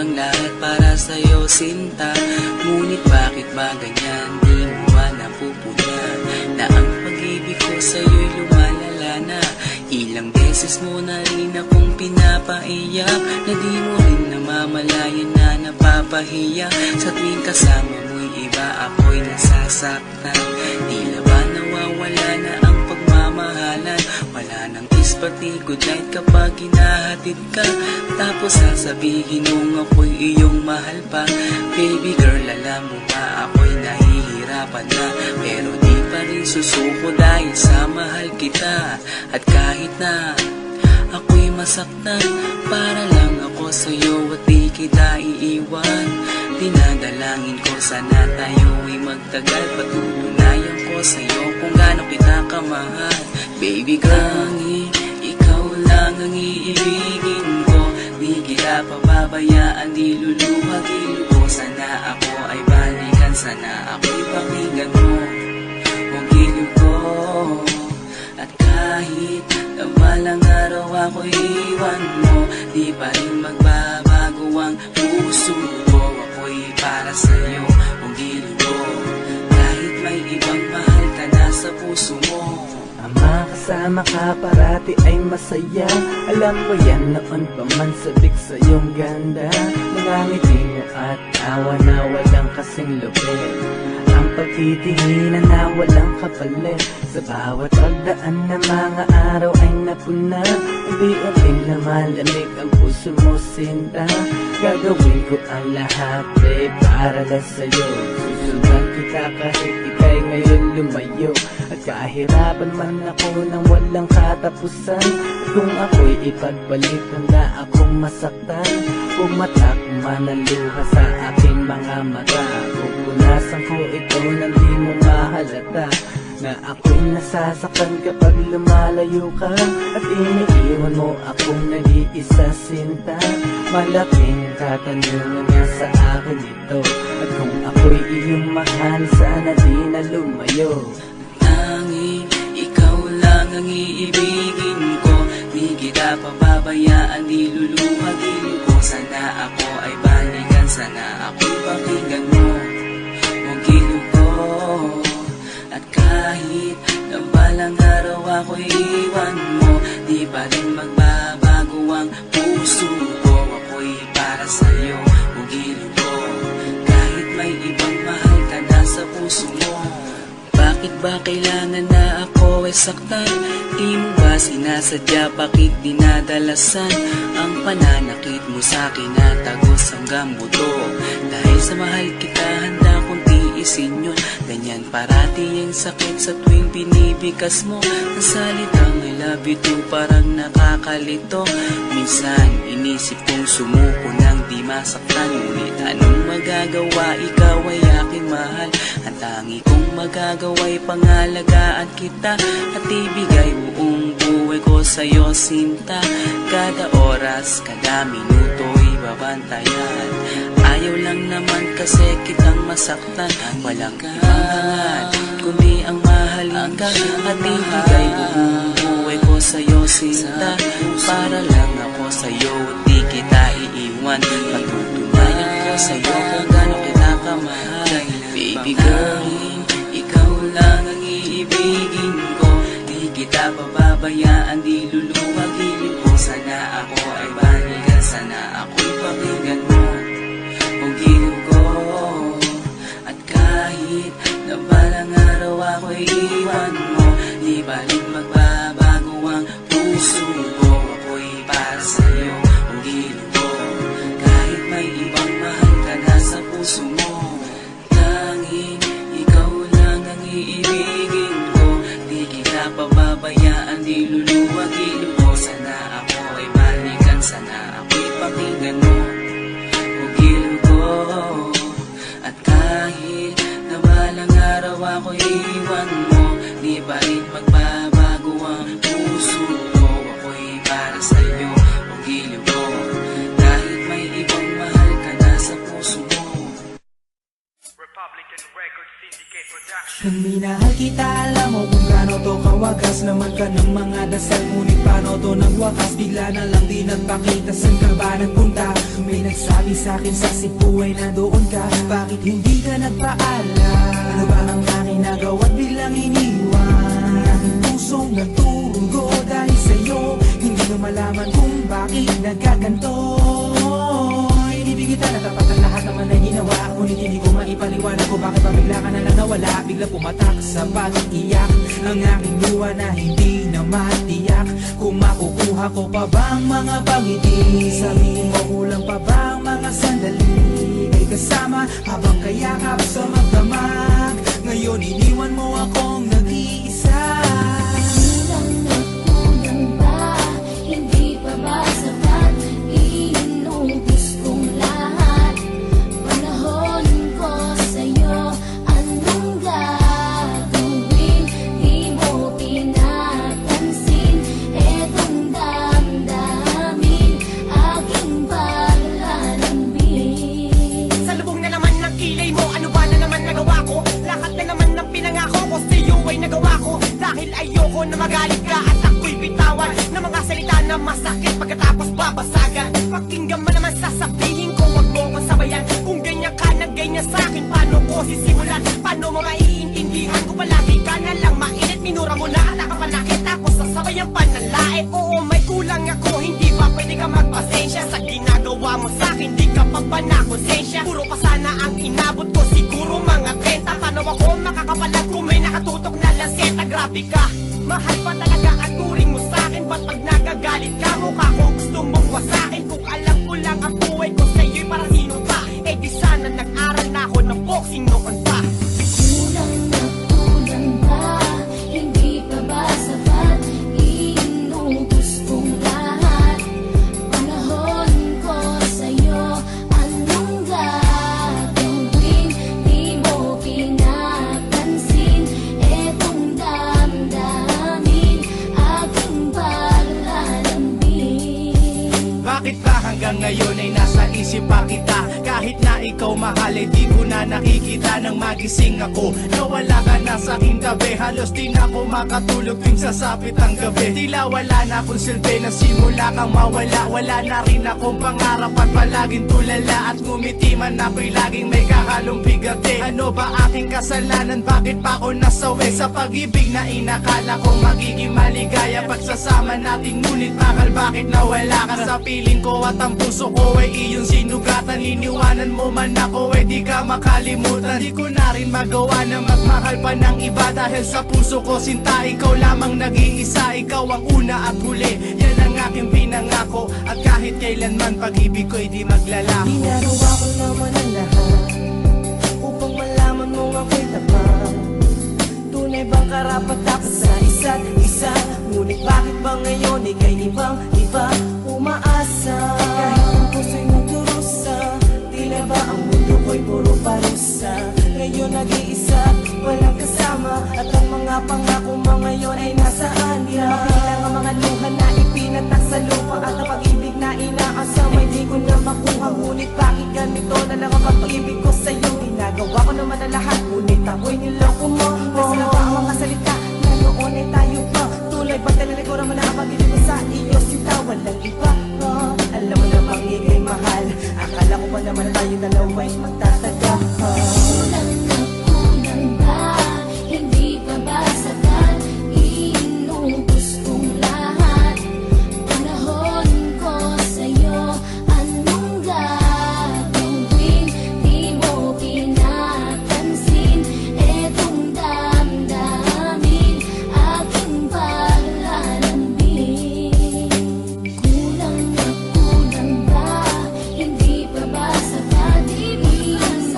ang lahat para sa'yo sinta. Ngunit bakit ba ganyan, di mo ba napupunan na ang pag-ibig ko sa'yo'y lumalala na? Ilang beses mo na rin akong pinapaiyak, na di mo rin namamalayan na napapahiya. Sa tuwing kasama mo'y iba, ako'y nasasaktan. Tila ba nawawala na ang pagmamahalan? Wala nang kiss pati good night kapag hinahatid ka. Tapos sasabihin mong ako'y iyong mahal pa. Baby girl, alam mo ba ako'y nahihirapan na, pero di pa rin susuko dahil sa mahal kita. At kahit na ako'y masaktan, para lang ako sa'yo at di kita iiwan. Dinadalangin ko sana tayo'y magtagal, patutunayan ko sa'yo kung gaano kita kamahal. Baby girl, ikaw lang ang iibigin ko, di kita pababayaan, di luluhagin ko. Sana ako ay balikan, sana ako'y pakinggan mo o gilid ko. At kahit na balang araw ako'y iwan mo, di pa rin magbabago ang puso ko. Ako'y para sa'yo o gilid ko, kahit may ibang mahal ka na sa puso mo. Ang makasama ka parati ay masaya. Alam mo yan, noon pa man sabik sa iyong ganda. Nangangiti mo at tawa na walang kasing lupit. Ang pagtitinginan na walang kapalit. Sa bawat pagdaan na mga araw ay napuna. Unti-unting lumalamig ang puso mo, sinta. Gagawin ko ang lahat, babe, para lang sa'yo. Susundan kita kahit ika'y ngayon lumayo. At kahirapan man ako nang walang katapusan. At kung ako'y ipagbalik, handa akong masaktan. Pumatak man ang luha sa aking mga mata. Pupunasan ko ito nang di mo mahalata, na ako'y nasasaktan kapag lumalayo ka. At iniiwan mo akong nag-iisa, sinta. Malaking katanungan nga sa akin ito. At kung ako'y iyong mahal, sana di na lumayo. Tanging ikaw lang ang iibigin ko, di kita pababayaan, di luluhagin ko. Sana ako ay balikan, sana ako'y pakinggan mo o gilid ko. At kahit na balang araw ako'y iwan mo, di pa rin magbabago ang puso ko. Ako'y para sa'yo o gilid ko, kahit may ibang mahal ka na sa puso mo. Bakit ba kailangan na ako ay saktan? Di mo ba sinasadya, bakit dinadalasan ang pananakit mo sa'kin na tagos hanggang buto? Dahil sa mahal kita, handa kong tiisin yun. Ganyan parati yung sakit sa tuwing binibigas mo. Ang salitang I love you too parang nakakalito. Minsan inisip kong sumuko nang di masaktan. Ngunit anong magagawa, ikaw ay aking mahal. Ang tangi kong magagawa'y pangalagaan kita at ibigay buong buhay ko sa'yo, sinta. Kada oras, kada minuto'y babantayan. Ayaw lang naman kasi kitang masaktan. Walang ibang hangad, kundi ang mahalin ka. At ibigay buong buhay ko sa'yo, sinta. Para lang ako sa'yo at di kita iiwan. Patutunayan ko sa'yo kung gaano kita kamahal. Baby girl, ikaw lang ang iibigin ko, di kita pababayaan, di luluwagin ko. Sana ako ay balikan, sana ako'y pakinggan mo o gilid ko. At kahit na balang araw ako'y iwan mo, di ba rin magbabago ang puso ko. Ako'y para sa'yo o gilid ko, kahit may ibang mahal ka na sa puso mo. Tanging ikaw lang ang iibigin ko, di kita pababayaan, di luluwagin ko. Sana ako ay balikan, sana ako'y pakinggan mo o gilid ko. At kahit na balang araw ako'y iwan mo, di pa rin magbabago ang puso ko. Ako'y para sa'yo o gilid ko, kahit may ibang mahal ka na sa puso mo. Republican Records Syndicate Production. Minahal kita, alam mo kung gaano to kawagas. Naman ka ng mga dasal, ngunit paano to nagwakas? Bigla na lang di nagpakita, saan ka ba nagpunta? May nagsabi sa'kin sa Cebu ay nandoon ka. Bakit hindi ka nagpaalam? Ano ba ang aking nagawa't biglang iniwan? Ang aking pusong nagturugo dahil sa'yo. Hindi ko malaman kung bakit nagkaganto. Inibig kita na tapat ang lahat naman ay ginawa. Ngunit hindi ko maipaliwanag ko bakit ba bigla ka na lang nawala. Bigla pumatak sa pag-iiyak ang aking luha na hindi na matiyak. Kung makukuha ko pa bang mga pangiti? Sabihin mo kulang pa bang mga sandali? Ay kasama habang kayakap sa magdamag. Ngayon iniwan mo akong nag-iisa. Kulang na kulang ba? Hindi pa ba sapat? Inubos kong lahat. Panahon ko sa'yo, anong gagawin? Di mo pinapansin etong damdamin, aking paglalambing. Sa lubong na naman ng kilay mo, ano ba na naman nagawa ko? Lahat na naman ng pinangako ko sa'yo ay nagawa ko. Dahil ayoko na magalit ka at ako'y bitawan ng mga salita na masakit pagkatapos babasagan. Pakinggan mo naman sasabihin ko, wag mo kong sabayan. Kung ganyan ka na ganyan sa'kin, paano ko sisimulan? Paano mo maiintindihan ko palagi ka na lang mainit? Minura mo na at nakapanakit tapos sasabayan pa ng lait. Oo, may kulang ako, hindi ba pwede ka magpasensya sa ginagawa mo sa'kin? Di ka pa ba na konsensya? Puro pa sana ang inabot ko, siguro mga 30. Paano ako makakapalag kung may nakatutok na lanseta? Grabe ka, mahal pa talaga ang turing mo sa'kin. Ba't pag nagagalit ka, mukha ko gusto mong wasakin? Kung alam ko lang ang buhay ko sa'yo'y para sino ka? Eh di sana nag-aral na ako ng boxing noon pa. Kulang na kulang ba? Hindi pa ba sapat? Inubos kong lahat. Panahon ko sa'yo, anong gagawin? Di mo pinapansin etong damdamin, aking paglalambing. Bakit ba hanggang ngayon ay nasa isip pa kita? Kahit na ikaw mahal ay di ko na nakikita. Nang magising ako, nawala ka na sa aking tabi. Halos di na ako makatulog tuwing sasapit ang gabi. Tila wala na akong silbi na simula kang mawala. Wala na rin akong pangarap at palaging tulala. At ngumiti man ako'y laging may kahalong bigati. Ano ba aking kasalanan? Bakit pa ako nasawi sa pag-ibig na inakala kong magiging maligaya? Pagsasama natin ngunit bakal bakit nawala ka sa piling ko at ang puso ko ay iyong sinugatan. Iniwanan mo man ako ay di ka makalimutan. Di ko na rin magawa na magmahal pa ng iba. Dahil sa puso ko sinta, ikaw lamang nag-iisa. Ikaw ang una at huli, yan ang aking pinangako. At kahit kailanman pag-ibig ko'y di maglalampo. Ginagawa ko naman ang lahat upang malaman mo ako'y tapat. Tunay bang karapat-dapat sa isa't isa? Ngunit bakit ba ngayon ika'y ibang-iba? Umaasa kahit ang puso'y nagdurusa. Tila ba ang mundo ko'y puro parusa? Ngayon nag-iisa, walang kasama. At ang mga pangako mo ngayon ay nasaan? Di na mabilang ang mga luha na ipinatak sa lupa. At ang pag-ibig na inaasam ay di ko na makuha. Ngunit bakit ganito na lang ang pag-ibig ko sa'yo? Ginagawa ko naman ang lahat, ngunit ako'y niloko mo. Nasaan ba ang mga salita na noon ay tayo pa? Tulay ba talaga mo na ang pag-ibig ko sa iyo? Sita, walang iba. Alam mo na bang ika'y mahal? Akala ko ba naman na tayo dalawa'y magtataga? Kulang na kulang ba? Hindi pa ba sapat? Inubos kong lahat. Panahon ko sa'yo, anong gagawin? Di mo pinapansin etong damdamin, aking paglalambing. Kulang na kulang ba? Hindi pa ba sapat? Inubos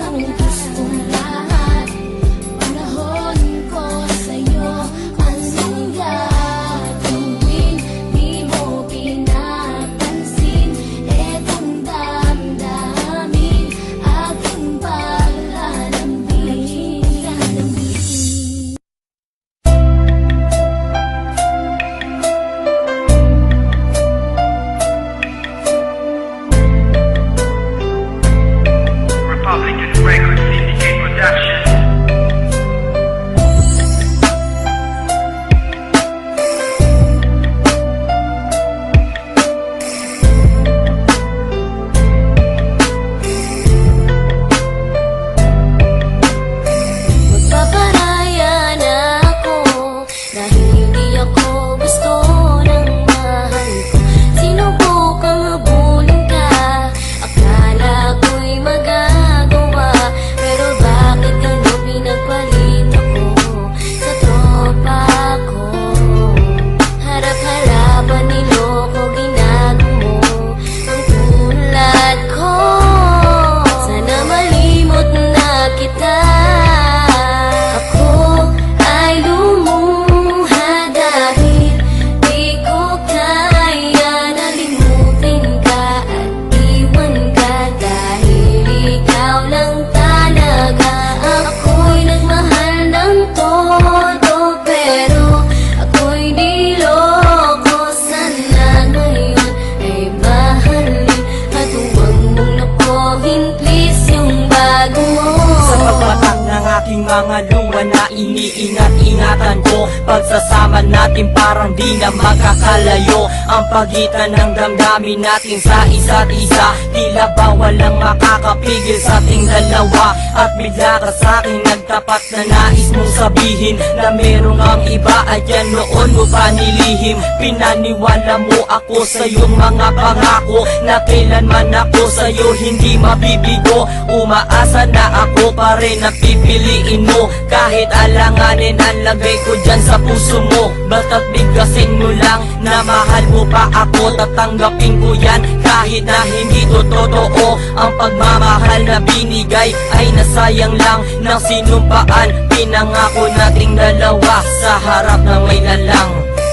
mga luha na iniingat-ingatan ko. Pagsasama natin parang di na magkakalayo. Ang pagitan ng damdamin natin sa isa't isa, tila ba walang makakapigil sa ating dalawa. At bigla ka sa'kin nagtapat na nais mong sabihin na merong ang iba at yan noon mo pa nilihim. Pinaniwala mo ako sa iyong mga pangako na kailanman ako sa'yo hindi mabibigo. Umaasa na ako pa rin na pipiliin mo, kahit alanganin ang lagay ko dyan sa puso mo. Basta't bigkasin mo lang na mahal mo pa ako, tatanggapin ko yan kahit na hindi to totoo. Ang pagmamahal na binigay ay nasayang lang ng sinumpaan. Pinangako nating dalawa sa harap ng may lalang.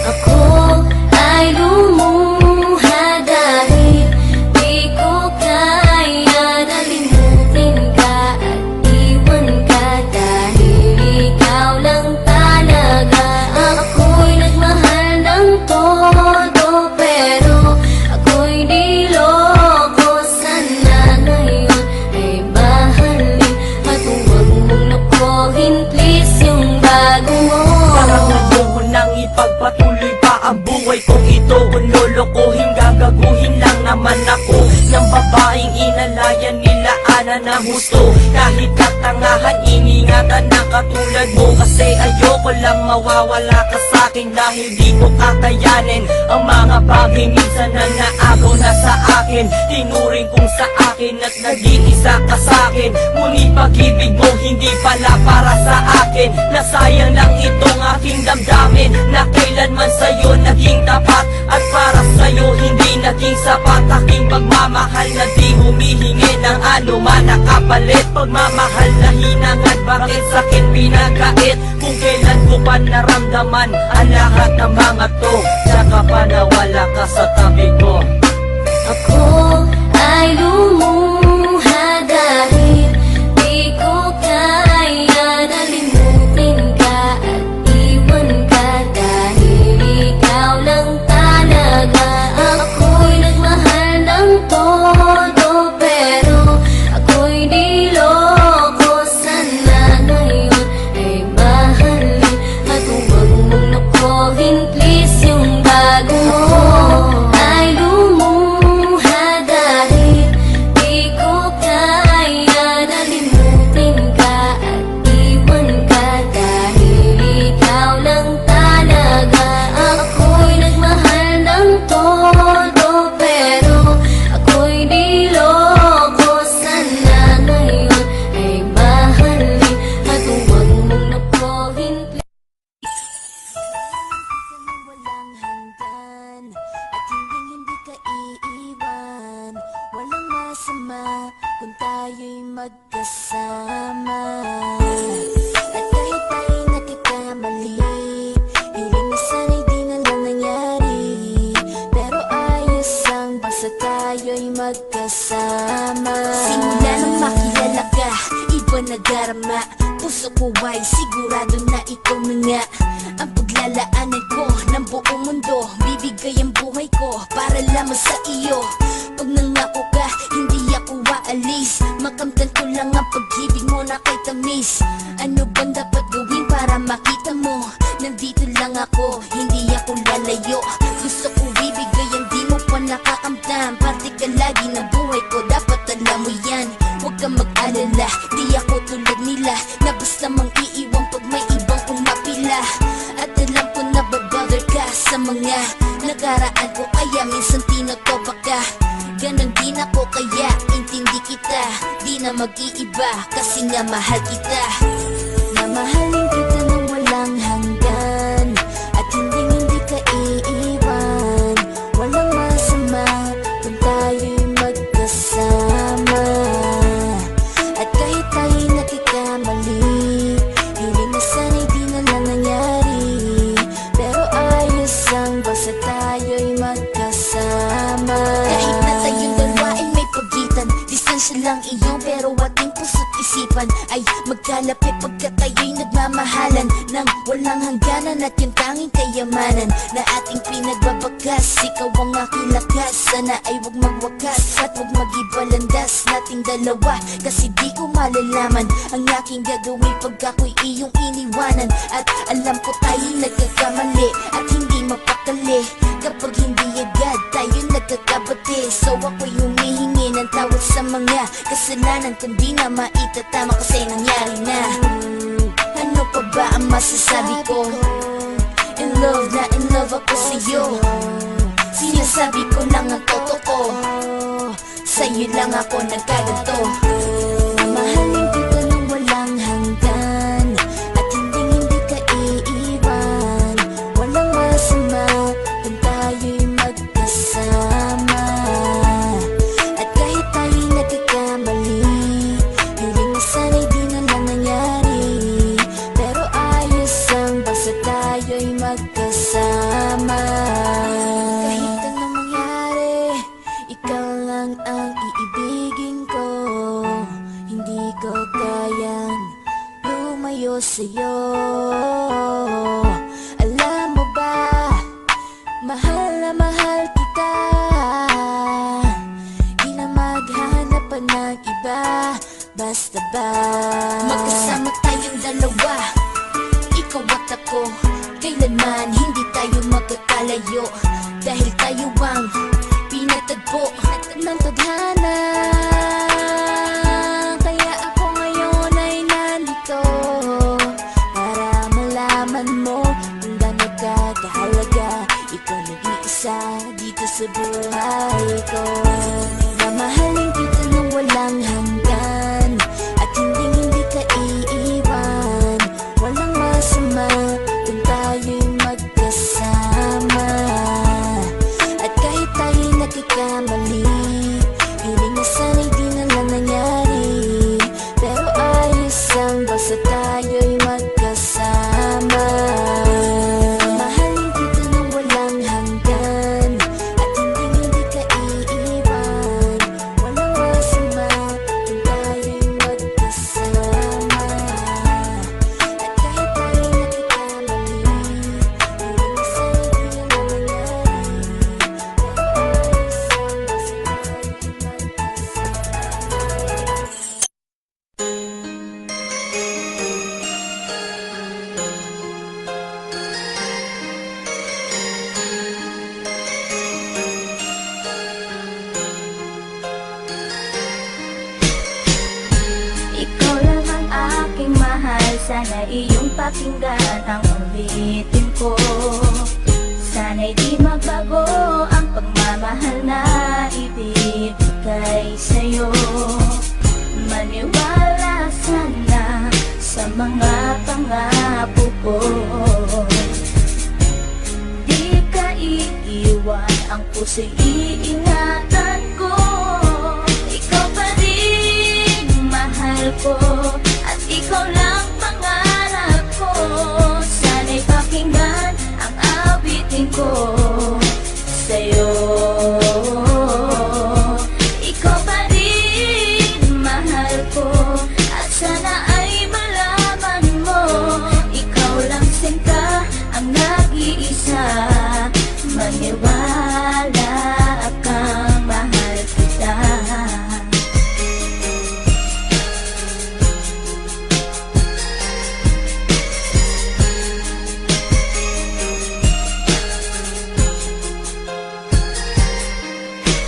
Ako ay lumuha dahil di ko kaya na limutin ka at iwan ka, dahil ikaw lang talaga. Ako'y nagmahal ng todo pero ako'y niloko. Sana ngayon ay mahalin at huwag mong nakuhin please yung bago mo. Parang ayoko nang ipagpatuloy pa ang buhay kong ito. Kung lolokohin, gagaguhin lang naman ako ng babaeng inalayan nila ana ng husto. Kahit katangahan, iningatan na katulad mo. Kasi ayoko lang mawawala ka sa'kin, dahil di ko kakayanin ang mga bagay minsan na naagaw na sa akin. Tinuring kong sa akin at nag-iisa ka sa'kin, ngunit pag-ibig mo hindi pala para sa akin. Nasayang lang itong aking damdamin na kailanman sa'yo naging tapat, at para sa'yo hindi naging sapat. Aking pagmamahal na di humihingi ng anuman na kapalit. Pagmamahal na hinangad, bakit sa'kin pinagkait? Kung kailan ko pa naramdaman ang lahat ng mga to, tsaka pa nawala ka sa tabi ko. Ako ay lumuha dahil di ko kaya na limutin ka at iwan ka, dahil ikaw lang talaga. Ako'y nagmahal ng todo pero ako'y niloko. Sana ngayon ay mahalin at huwag mong nakuhin please yung bago mo. Ay lumuha dahil di ko kaya na limutin ka at iwan ka, dahil ikaw lang talaga. Ako'y nagmahal ng todo pero ako'y niloko. Sana ngayon ay mahalin at huwag mong nakuhin walang hanggan at hindi ka iiwan. Walang masama kung tayo'y magkasama. At kahit tayo'y nagkakamali, hiling na sana'y di na lang nangyari. Pero ayos ang basta tayo'y magkasama. Simula nang makilala ka, iba nadarama. Puso ko ay sigurado na ikaw na nga ang paglalaanan ko ng buong mundo. Bibigay ang buhay ko para lamang sa iyo. Pag nangako ka, hindi ako waalis. Makamtan ko lang ang pag-ibig mo na kay tamis. Ano bang dapat gawin para makita mo? Nandito lang ako, hindi ako lalayo. Gusto ko bibigay ang di mo pa nakakamtan. Parte ka lagi ng buhay ko, dapat alam mo yan. Huwag kang mag-alala, di ako tulad nila na basta mang iiwan pag may ibang umapila. At alam ko na babother ka sa mga nakaraan ko, kaya minsan tinotopa ka. Ganon din ako kaya intindi kita, di na mag-iiba kasi nga mahal kita. Mamahalin kita nang walang hanggan at hindi ka iiwan. Walang masama kung tayo'y magkasama. At kahit tayo'y nakikamali, hiling na sana'y di na lang nangyari. Pero ayos ang basta tayo'y magkasama. Kahit na tayong dalawa ay may pagitan, distansya lang iyong pero ating puso't isipan ay magkalapit pagkat tayo'y nagmamahalan ng walang hangganan. At yung tanging kayamanan na ating pinagbabagas, ikaw ang aking lakas. Sana ay huwag magwakas at huwag mag-ibalandas na't nating dalawa. Kasi di ko malalaman ang aking gagawin pag ako'y iyong iniwanan. At alam ko tayo'y nagkakamali at hindi mapakali kapag hindi agad tayo nagkakabati. So ako'y humihingi ng tawad sa mga kasalanan kung di na maitatama kasi nangyari na. Ano pa ba ang masasabi ko? In love na in love ako sa'yo. Sinasabi ko lang ang totoo, sa'yo lang ako nagkaganto. Mahalin kita nang walang hanggan at hindi ka iiwan. Walang masama kung tayo'y magkasama. At kahit tayo'y nagkakamali, hiling na sana'y di na lang nangyari. Pero ayos ang basta tayo'y magkasama. Kahit anong mangyari, ikaw lang ang iibigin ko. Hindi ko kayang lumayo sa'yo. Alam mo ba, mahal na mahal kita. Di na maghanap pa ng iba. Basta ba magkasama tayong dalawa, ikaw at ako, kailanman hindi tayo magkakalayo. Dahil tayo ang pinatagpo ng tadhana. Kaya ako ngayon ay nandito para malaman mo kung gaano ka kahalaga. Ikaw nag-iisa dito sa buhay ko. Mamahalin kita nang walang hanggan at hindi ka iiwan. Walang masama kung tayo'y magkasama. At kahit tayo'y nagkakamali, hiling na sana'y di na lang nangyari. Pero ayos ang basta tayo'y magkasama. Mahalin kita nang walang hanggan at hindi ka iiwan. Walang masama kung tayo'y magkasama. At kahit tayo'y nagkakamali, hiling na sana'y di na lang nangyari. Ikaw lang ang aking mahal. Sana iyong pakinggan ang ulitin ko. Sana'y di magbago ang pagmamahal na ibibigay sa'yo. Maniwala sana sa mga pangako ko. Di ka iiwan, ang puso'y iingatan ko. Ikaw pa rin mahal ko at ikaw lang pangarap ko. Sana'y pakinggan ang awitin ko sa'yo. Ikaw pa rin mahal ko at sana ay malaman mo, ikaw lang sinta ang nag-iisa. Maniwala kang mahal kita.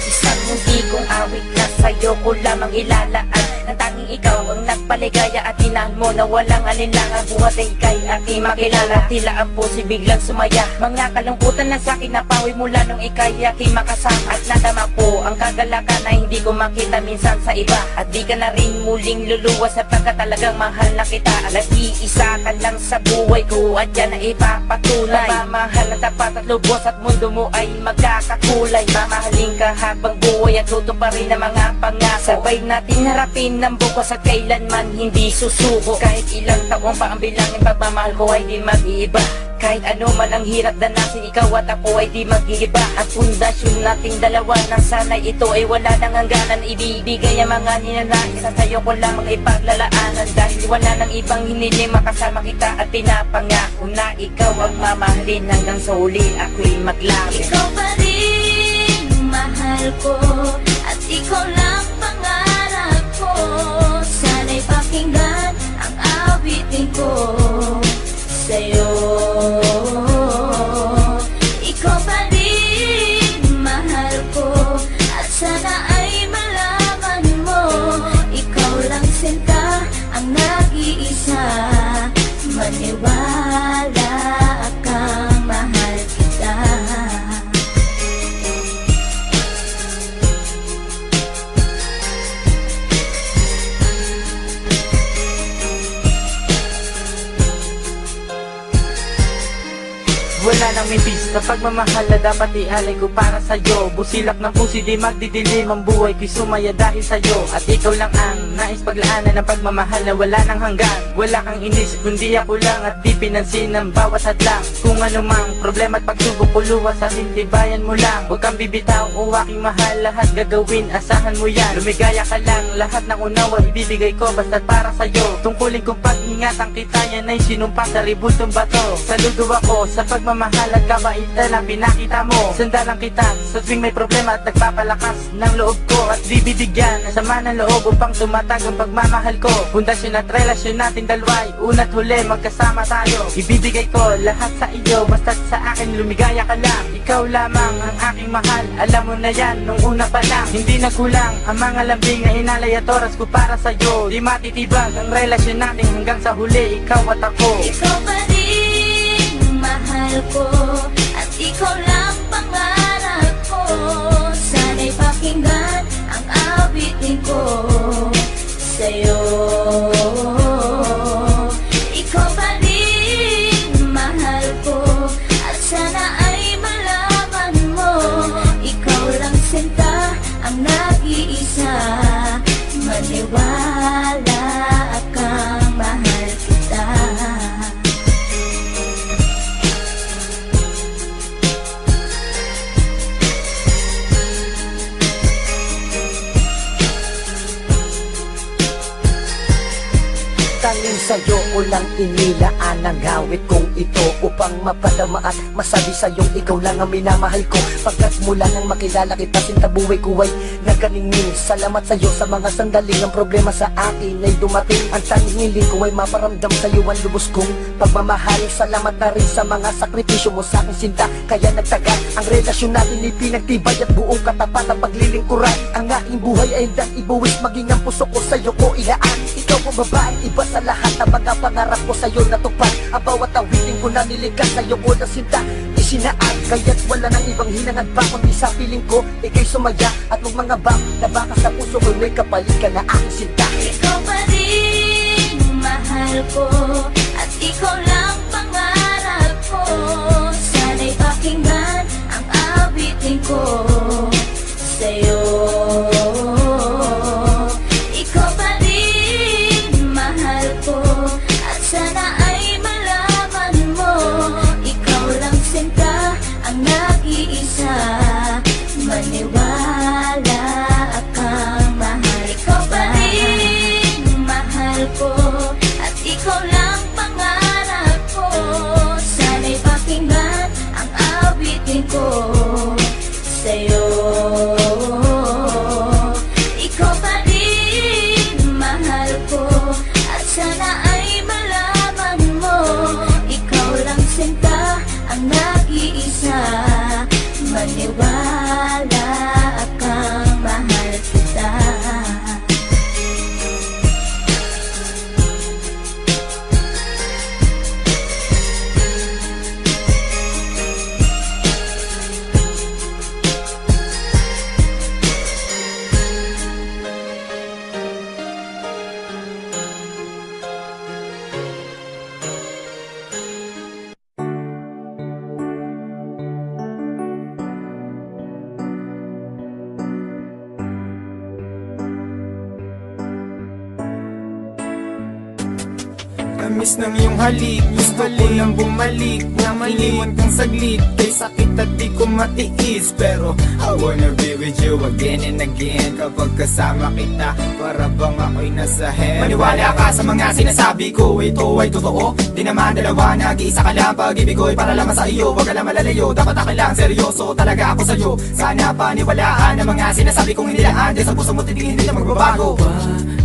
Isang hindi kong awit na sa'yo ko lamang ilalaan. Nang tanging ikaw ang nagpaligaya at tinahan mo na walang alinlangan. Buhat ay ika'y aking makilala. Tila ang puso'y biglang sumaya. Mga kalungkutan na sa'kin napawi mula nung ika'y aking makasama. At nadama ko ang kagalakan na hindi ko makita minsan sa iba. At di ka na rin muling luluwas sapagkat talagang mahal na kita. Nag-iisa ka lang sa buhay ko at yan na ipapatunay. Mamahal na tapat at lubos at mundo mo ay magkakakulay. Mamahalin ka habang buhay at tutuparin ang mga pangako. Sabay natin harapin ng bukas at kailanman hindi susuko. Kahit ilang taong pa ang bilangin, pagmamahal ko ay di mag-iiba. Kahit ano man ang hirap danasin, ikaw at ako ay di mag-iiba. At pundasyon nating dalawa na sana'y ito ay wala nang hangganan. Ibibigay ang mga ninanais at sa'yo ko lamang ipaglalaanan. Dahil wala nang ibang hiniling, makasama kita at pinapangako na ikaw ang mamahalin hanggang sa huli ako'y maglapit. Ikaw pa rin mahal ko at ikaw lang pangarap manipis na pagmamahal na dapat ialay ko para sa'yo. Busilak ng puso di magdidilim, ang buhay ko'y sumaya dahil sa'yo. At ikaw lang ang nais paglaanan ng pagmamahal na wala nang hanggan. Wala kang inis kundi ako lang, at di pinansin ang bawat hadlang. Kung anumang problema at pagsubok ko luwas sa tintibayan mo lang. Huwag kang bibitaw o aking mahal, lahat gagawin, asahan mo yan. Lumigaya ka lang, lahat ng unawa ibibigay ko basta't para sa'yo. Tungkulin kong pag-ingatan kita, yan ay sinumpa sa ribultong bato. Saludo ako sa pagmamahal at kabaitan na pinakita mo. Sandalang kita sa tuwing may problema at nagpapalakas ng loob ko. At bibigyan ng sama ng loob upang tumatag ang pagmamahal ko. Pundasyon at relasyon nating dalawa'y una't huli magkasama tayo. Ibibigay ko lahat sa iyo basta't sa akin lumigaya ka lang. Ikaw lamang ang aking mahal, alam mo na yan nung una pa lang. Hindi nagkulang ang mga lambing na inalay at oras ko para sa'yo. Di matitibag ang relasyon natin hanggang sa huli, ikaw at ako. Ikaw pa rin mahal ko, at ikaw lang pangarap ko. Sana'y pakinggan ang awitin ko sa'yo. Ikaw pa rin mahal ko, at sana ay malaman mo. Ikaw lang sinta ang nag-iisa, maniwala kang mahal kita. Tanging sa'yo ko lang inilaan ang gawit kong ito, upang mapadama at masabi sa'yong ikaw lang ang minamahal ko. Pagkat mula nang makilala kita, sinta buhay ko ay naganingning. Salamat sa'yo sa mga sandaling ang problema sa akin ay dumating. Ang tanging hiling ko ay maparamdam sa'yo ang lubos kong pagmamahal. Salamat na rin sa mga sakripisyo mo sa aking sinta, kaya nagtagal ang relasyon natin, ipinagtibay at buong katapat ang paglilingkuran. Ang aking buhay ay hindang ibuwis, maging ang puso ko sa'yo ko ilaan. Ikaw ang babae, iba sa lahat ng mga pangarap ko sa'yo natupad. Ang bawat awitin ko na nilikas sa'yo ko na sinta isinaan. Kaya't wala nang ibang hinangad pa kundi sa piling ko ika'y sumaya. At huwag mga bang na baka sa puso ko may kapalit ka na aking sinta. Ikaw pa rin mahal ko, at ikaw lang pangarap ko. Sana'y pakinggan ang awitin ko sa'yo. Ikaw pa rin mahal ko, at sana ay malaman mo. Ikaw lang sinta ang nag-iisa, maniwala kang mahal. Ikaw pa rin mahal ko, at ikaw lang pangarap ko. Sana'y pakinggan ang awitin ko sa'yo. Ikaw pa rin mahal ko, at sana ay malaman mo. Ikaw lang sinta ang nag-iisa, maniwala kang mahal kita. Tamis ng iyong halik, gusto ko lang bumalik na maliwan kang saglit, kay sakit at di ko matiis. Pero I wanna be with you again and again. Kapag kasama kita, para bang ako'y nasa heaven. Maniwala ka sa mga sinasabi ko, ito ay totoo. Di naman dalawa, nag-iisa ka lang. Pag-ibig ko'y para lamang sa iyo, wag ka lang malalayo. Dapat akin lang, seryoso talaga ako sa'yo. Sana paniwalaan ang mga sinasabi kong hindi laan. Dahil sa puso mo titigin, hindi na magbabago.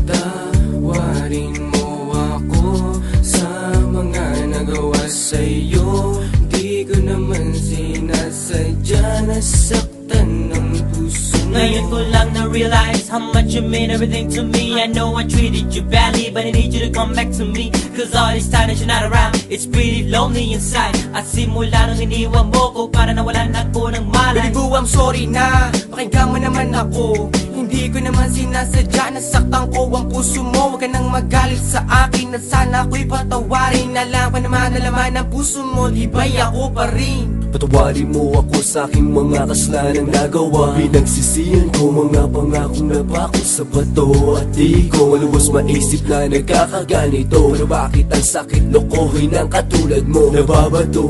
Patawarin mo ako sa mga nagawa sa'yo. Di ko naman sinasadya, nasaktan ng puso mo. Ngayon ko lang na-realize how much you mean everything to me. I know I treated you badly, but I need you to come back to me. Cause all this time that you're not around, it's pretty lonely inside. At simula nang iniwan mo ko, para nawalan ako ng malay. Baby boo, I'm sorry na, pakinggan mo naman ako. Hindi ko naman sinasadya, nasaktan ko ang puso mo. Huwag ka nang magalit sa akin, at sana ako'y patawarin. Alam ko naman na laman ng puso mo, di ba'y ako pa rin? Patawarin mo ako sa aking mga kaslanang nagawa. Pinagsisihan ko mga pangakong napako sa bato. At di ko lubos maisip na nagkakaganito. Pero bakit ang sakit lokohin ng katulad mo? Nababato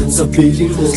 sa piling mo,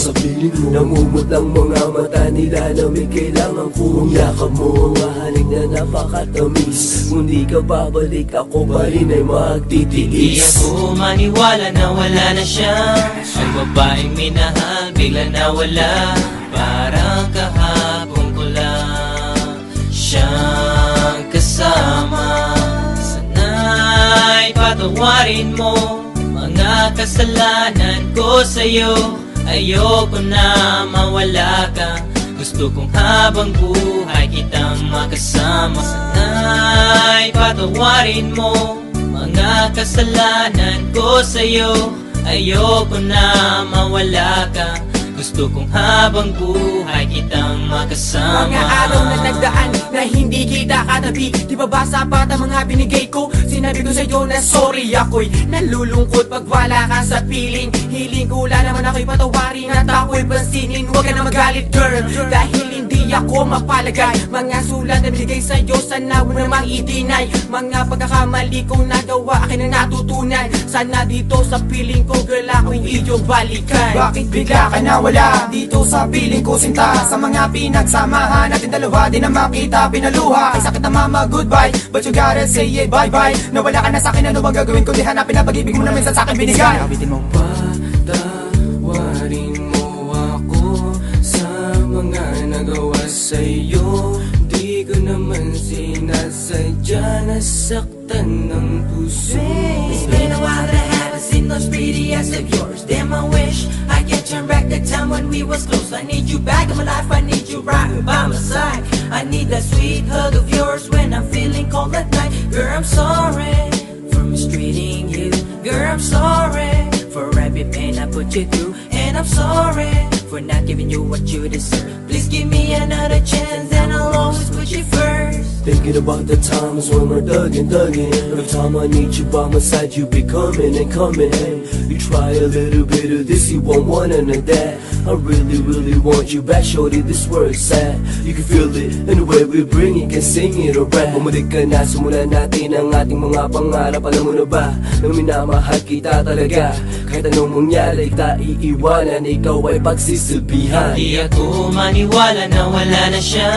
namumot ng mga mata nila na may kailangan kong yakap mo. Ang halik na napakatamis, kung di ka babalik ako pa rin ay Di magtitiis. ako maniwala na wala na siya. Ang babaeng minahal bigla nawala. Parang kahapon ko lang siyang kasama. Sana'y patawarin mo mga kasalanan ko sa'yo. Ayoko na mawala ka. Gusto kong habang buhay kitang makasama. Sana'y patawarin mo mga kasalanan ko sa'yo. Ayoko na mawala ka. Gusto kong habang buhay kitang makasama. Mga araw na nagdaan na hindi kita katabi. Di ba ba sapat ang mga binigay ko? Sinabi ko sa'yo na sorry, ako'y nalulungkot pag wala ka sa piling. Hiling ko wala naman ako'y patawarin at ako'y pansinin. Huwag ka na magalit girl, dahil hindi ako mapalagay. Mga sulat na binigay sa'yo, sana mo namang i-deny. Mga pagkakamali kong nagawa, akin na natutunan. Sana dito sa piling ko girl, ako'y iyong balikan. Bakit bigla ka nawala dito sa piling ko sinta? Sa mga pinagsamahan natin dalawa, di na makita pinaluha. Ay sakit na mama, goodbye, but you gotta say it, bye-bye. Nawala ka na sa'kin, ano bang gagawin ko? Di hanapin na pag-ibig mo na minsan sa'kin binigay. Awitin mo patawarin mo ako sa mga nagawa sa'yo. Di ko naman sinasadya, nasaktan ng puso. It's been a while that I haven't seen those pretty eyes of yours. Damn, I wish I could turn back the time when we was close. I need you back in my life, I need you right by my side. I need that sweet hug of yours when I'm feeling cold at night. Girl, I'm sorry for mistreating you. Girl, I'm sorry for every pain I put you through. And I'm sorry for not giving you what you deserve. Please give me another chance and I'll always put you first. Thinking about the times when we're thugging. Every time I need you by my side, you be coming and coming. Hey, you try a little bit of this, you won't want none of that. I really want you back, shorty, this word's sad. You can feel it, and the way we bring it, can sing it or rap. Bumalik ka na, simulan natin ang ating mga pangarap. Alam mo na ba, na minamahal kita talaga. Kahit anong mangyari, kita iiwanan, ikaw ay pagsisilbihan. Di ako maniwala na wala na siya.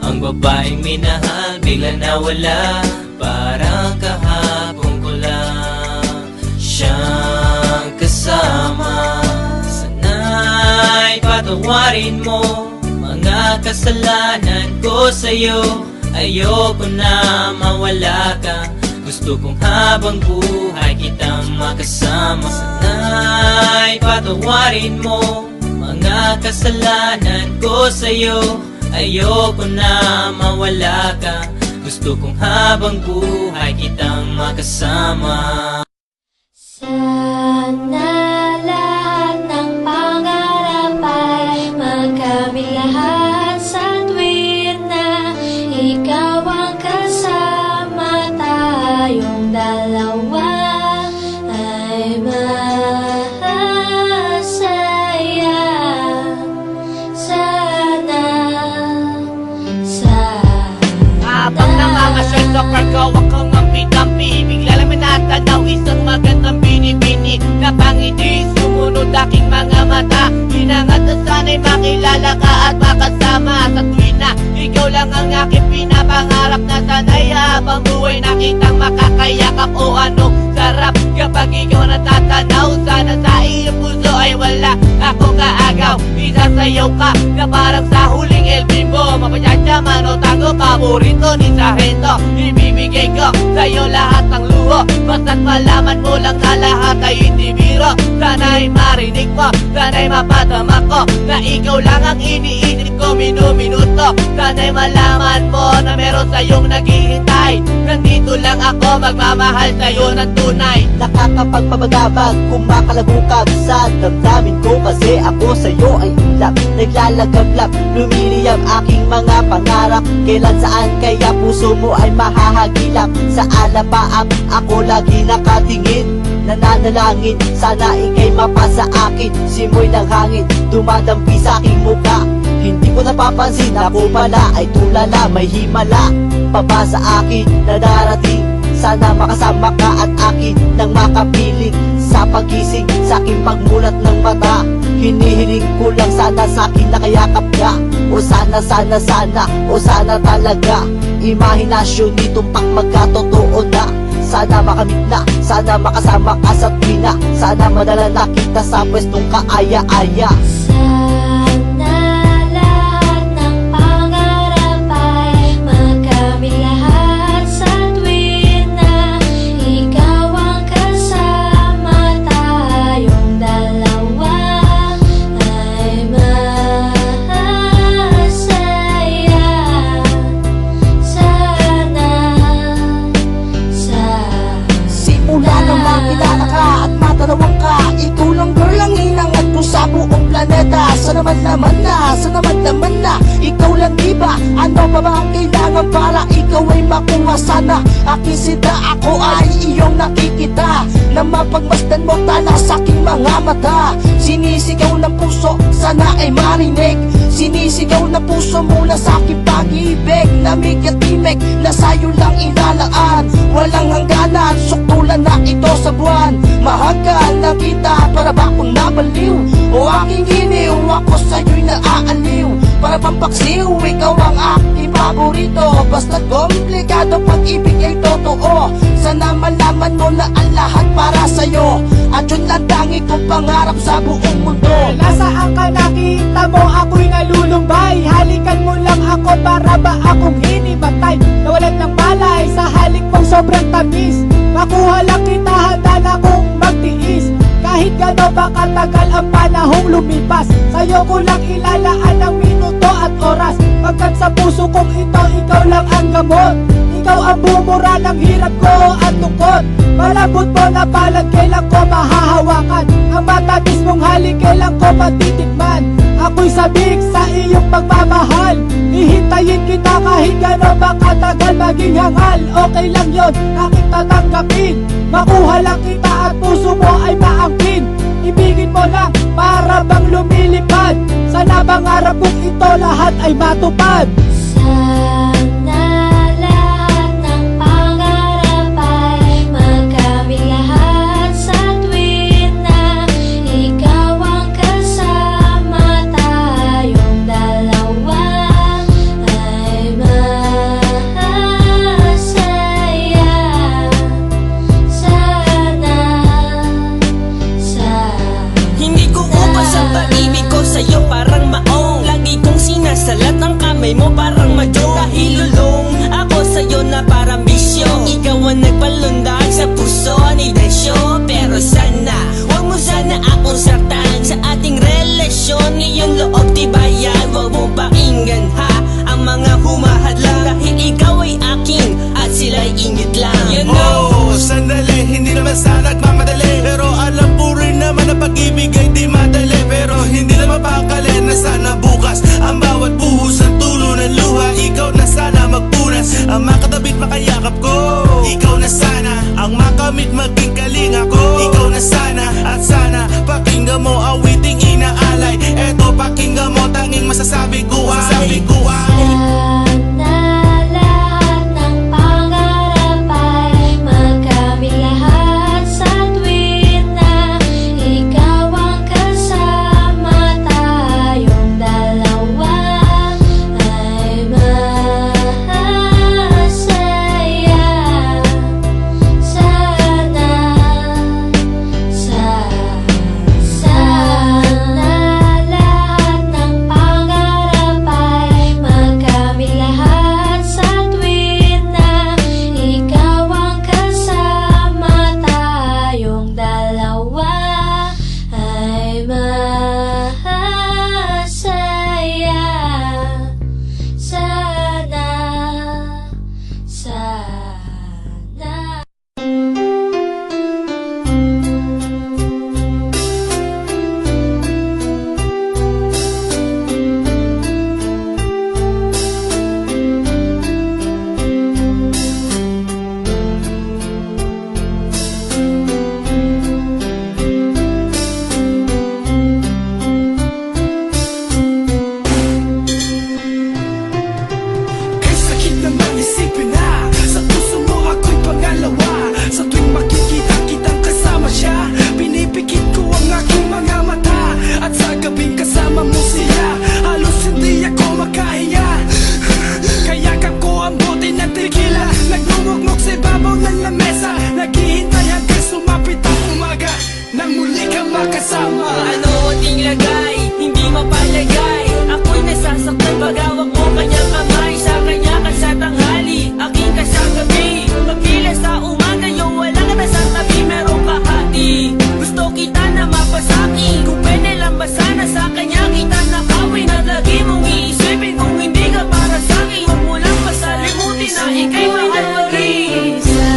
Ang babaeng minahal bigla nawala. Parang kahapon ko lang siyang kasama. Sana'y patawarin mo mga kasalanan ko sa'yo. Ayoko na mawala ka. Gusto kong habang buhay kitang makasama. Sana'y patawarin mo mga kasalanan ko sa'yo. Ayoko na mawala ka. Gusto kong habang buhay kitang makasama. Sana lahat ng pangarap ay magkamit lahat sa tuwin na ikaw ang kasama. Tayong dalawa ay masaya. Sana Habang nangangasyal sa kagawa kang ampi-tampi, bigla lang may natanaw isang magandang bini-bini na pangiti, sumunod aking mga mata. Hinangat na sana'y makilala ka at makasama sa tuwin na ikaw lang ang aking pinapangarap. Na sana'y habang buhay nakitang makakayakap. O anong sarap kapag ikaw natatanaw. Sana sa iyong puso ay wala akong kaagaw. Isasayaw ka na parang sa huling El Bimbo. Mapachadyaman o tango, paborito ni Sargento. Ibibigay ko sa'yo lahat ng luho, basta't malaman mo lang na lahat ay hindi biro. Sana'y marinig mo, sana'y mapatama ko na ikaw lang ang iniisip ko minuminuto. Sana'y malaman mo na meron sa'yong naghihintay. Nandito lang ako magmamahal sa'yo ng tunay. Nakakapagpabagabag, kumakalabukab sa damdamin ko. Kasi ako sa'yo ay ulap, naglalagablap, lumiliyab aking mga pangarap. Kailan saan kaya puso mo ay mahahagilap. Sa alapaap ako lagi nakatingin, nananalangin sana ika'y mapasa akin. Simoy ng hangin, dumadampi sa aking muka. Hindi ko napapansin, ako pala ay tulala. May himala pa ba sa akin na darating? Sana makasama ka at akin nang makapiling sa pagising, sa aking pagmulat ng mata. Hinihiling ko lang sana sa akin nakayakap ka. O sana, o sana talaga. Imahinasyon nitong magkatotoo na. Sana makamit na, sana makasama ka sa tuwina. Sana madala na kita sa pwestong kaaya-aya. Sana lahat ng pangarap ay makamit lahat sa tuwin na ikaw ang kasama. Tayong dalawa ay masaya. Simula nang makilala ka at matanawang ka, ikaw lang girl ang inangat ko sa buong planeta. Sana naman na, ikaw lang diba? Ano pa ba ang kailangan para ikaw ay makuha? Sana aking sida, ako ay iyong nakikita, na mapagmasdan mo tala sa aking mga mata. Sinisigaw ng puso, sana ay marinig. Sinisigaw ng puso mula sa aking pag-ibig. Lamig at timig na sa'yo lang ilalaan. Walang hangganan, suktulan na ito sa buwan. Mahagkan na kita, para ba akong nabaliw? O aking giniw, ako sa'yo'y naaaliw. Para pampaksiw, ikaw ang aking paborito. Basta't komplikado, pag-ibig ay totoo. Sana malaman mo na ang lahat para sa'yo, at yun lang tangi kong pangarap sa buong mundo. Nasaan ka nakita mo ako'y nalulumbay? Halikan mo lang ako, para ba akong hinimatay? Nawalan ng malay sa halik mong sobrang tamis. Makuha lang kita, handa na kong magtiis. Kahit gano'n ba katagal ang panahong lumipas, sa'yo ko lang ilalaan ang minuto at oras. Pagkat sa puso kong ito, ikaw lang ang gamot. Ikaw ang bumura ng hirap ko at tungkod. Malambot mo na palad, kailan ko mahahawakan? Ang matamis mong halik, kailan ko matitikman? Ako'y sabik sa iyong pagmamahal. Hihintayin kita kahit gano'n ba katagal maging hangal. Okay lang yun, aking tatanggapin. Makuha lang kita at puso mo ay maangkin. Ibigin mo lang para bang lumilipad. Sana pangarap kong ito lahat ay matupad. Sana lahat ng pangarap ay makamit lahat sa tuwin na ikaw ang kasama. Tayong dalawa ay masaya. Hindi ko upas ang pag-ibig ko sa'yo, parang maong. Lagi kong sinasalat ng kamay mo, parang madyo. Dahil lulong ako sa'yo na parang bisyo. Ikaw ang nagpalundag sa puso ni Desyo. Pero sana, huwag mo sana akong saktan sa ating relasyon. Iyong loob tibayan, huwag mo pakinggan ha ang mga humahadlang. Dahil ikaw ay akin at sila'y ingit lang. You know, sandali, hindi naman sana nagmamadali. Pero alam ko rin naman na pag-ibig ay di madali. Pero hindi na mapakali na sana bukas ang bawat buhos ng tulo ng luha. Ikaw na sana magpunas, ang makatabit makayakap ko. Ikaw na sana ang makamit maging kalinga ko. Ikaw na sana at sana pakinggan mo awiting inaalay. Eto pakinggan mo, tanging masasabi ko ay Sana lahat ng pangarap ay ika'y mahal mag-iisa.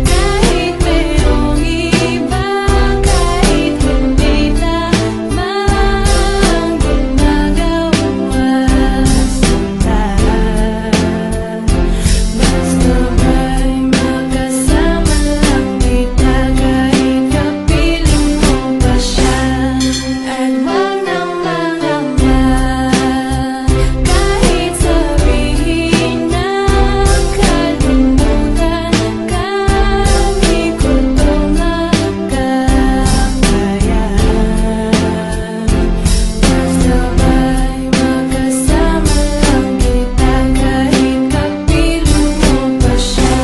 Kahit merong iba, kahit hindi tama ang ginagawang sinta. Basta ba'y magkasama lang kita, kahit kapiling mo pa siya. At wag nang mangamba, kahit sabihin na kalimutan ka, di ko to makakaya. Basta ba'y magkasama lang kita, kahit kapiling mo pa siya.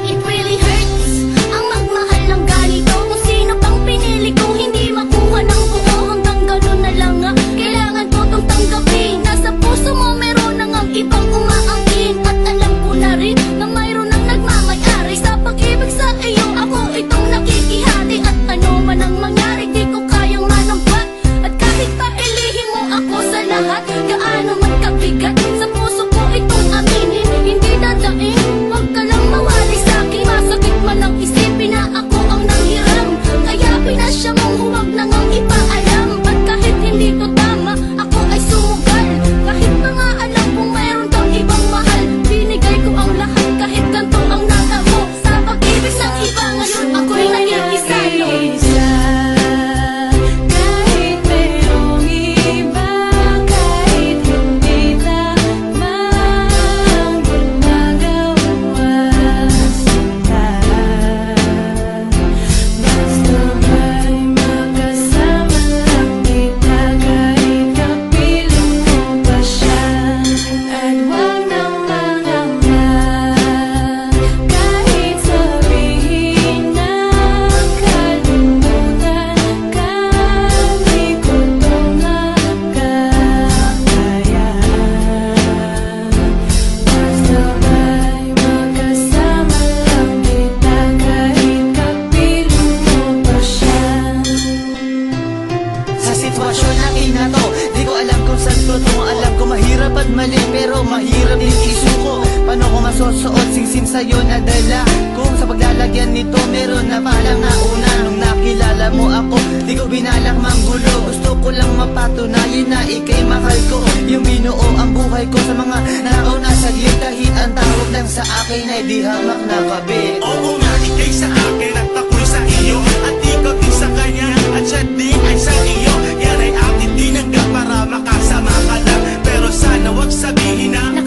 It really hurts ang magmahal ng ganito. Kung sino pang pinili ko, hindi makuha ng buo. Hanggang ganun na lang nga, kailangan ko tong tanggapin. Nasa puso mo meron nang ang ibang umaangkin. At alam ko na rin na mayroon nang nagmamayari sa pag-ibig sa iyo. Ako itong nakikihati, at ano man ang mangyari, di ko kayang manampat. At kahit pa ilihim mo ako sa lahat, gaano man kabigat, sa puso ko itong aminin, hindi dadaing. Huwag ka lang mawali sa'kin, masakit man ang isipin na ako ang nanghiram. Kaya pinasya mong huwag na ngang ipaalam. At kahit hindi to tama, ako ay sumugal. Kahit na nga alam kong mayroon kang ibang mahal, binigay ko ang lahat kahit ganito ang natamo. Sa pag-ibig ng iba ngayon, ako'y nag-iisa noon. Kahit merong iba, kahit hindi tama ang ginagawang sinta. Basta ba'y magkasama lang kita, kahit kapiling mo pa siya. At wag nang mangamba, kahit sabihin na kalimutan ka, di ko to makakaya. Basta ba'y magkasama lang kita, kahit kapiling mo pa siya. Sa sitwasyon na inato, di ko alam kung saan totoo. Alam ko mahirap at mali, pero mahirap din isuko. Paano ko masusuot singsing sa'yo na dala? Kung sa paglalagyan nito meron na palang nauna. Nung nakilala mo ako, di ko binalak manggulo. Gusto ko lang mapatunayan na ika'y mahal ko. Yung binuo ang buhay ko sa mga nauna saglit. Kahit ang tawag lang sa akin ay di hamak na kabit. Oo nga, ika'y sa akin at ako'y sa iyo. At ikaw din sa kanya at siya din ay sa iyo. Yan ay akin tinanggap para makasama ka lang. Pero sana wag sabihin na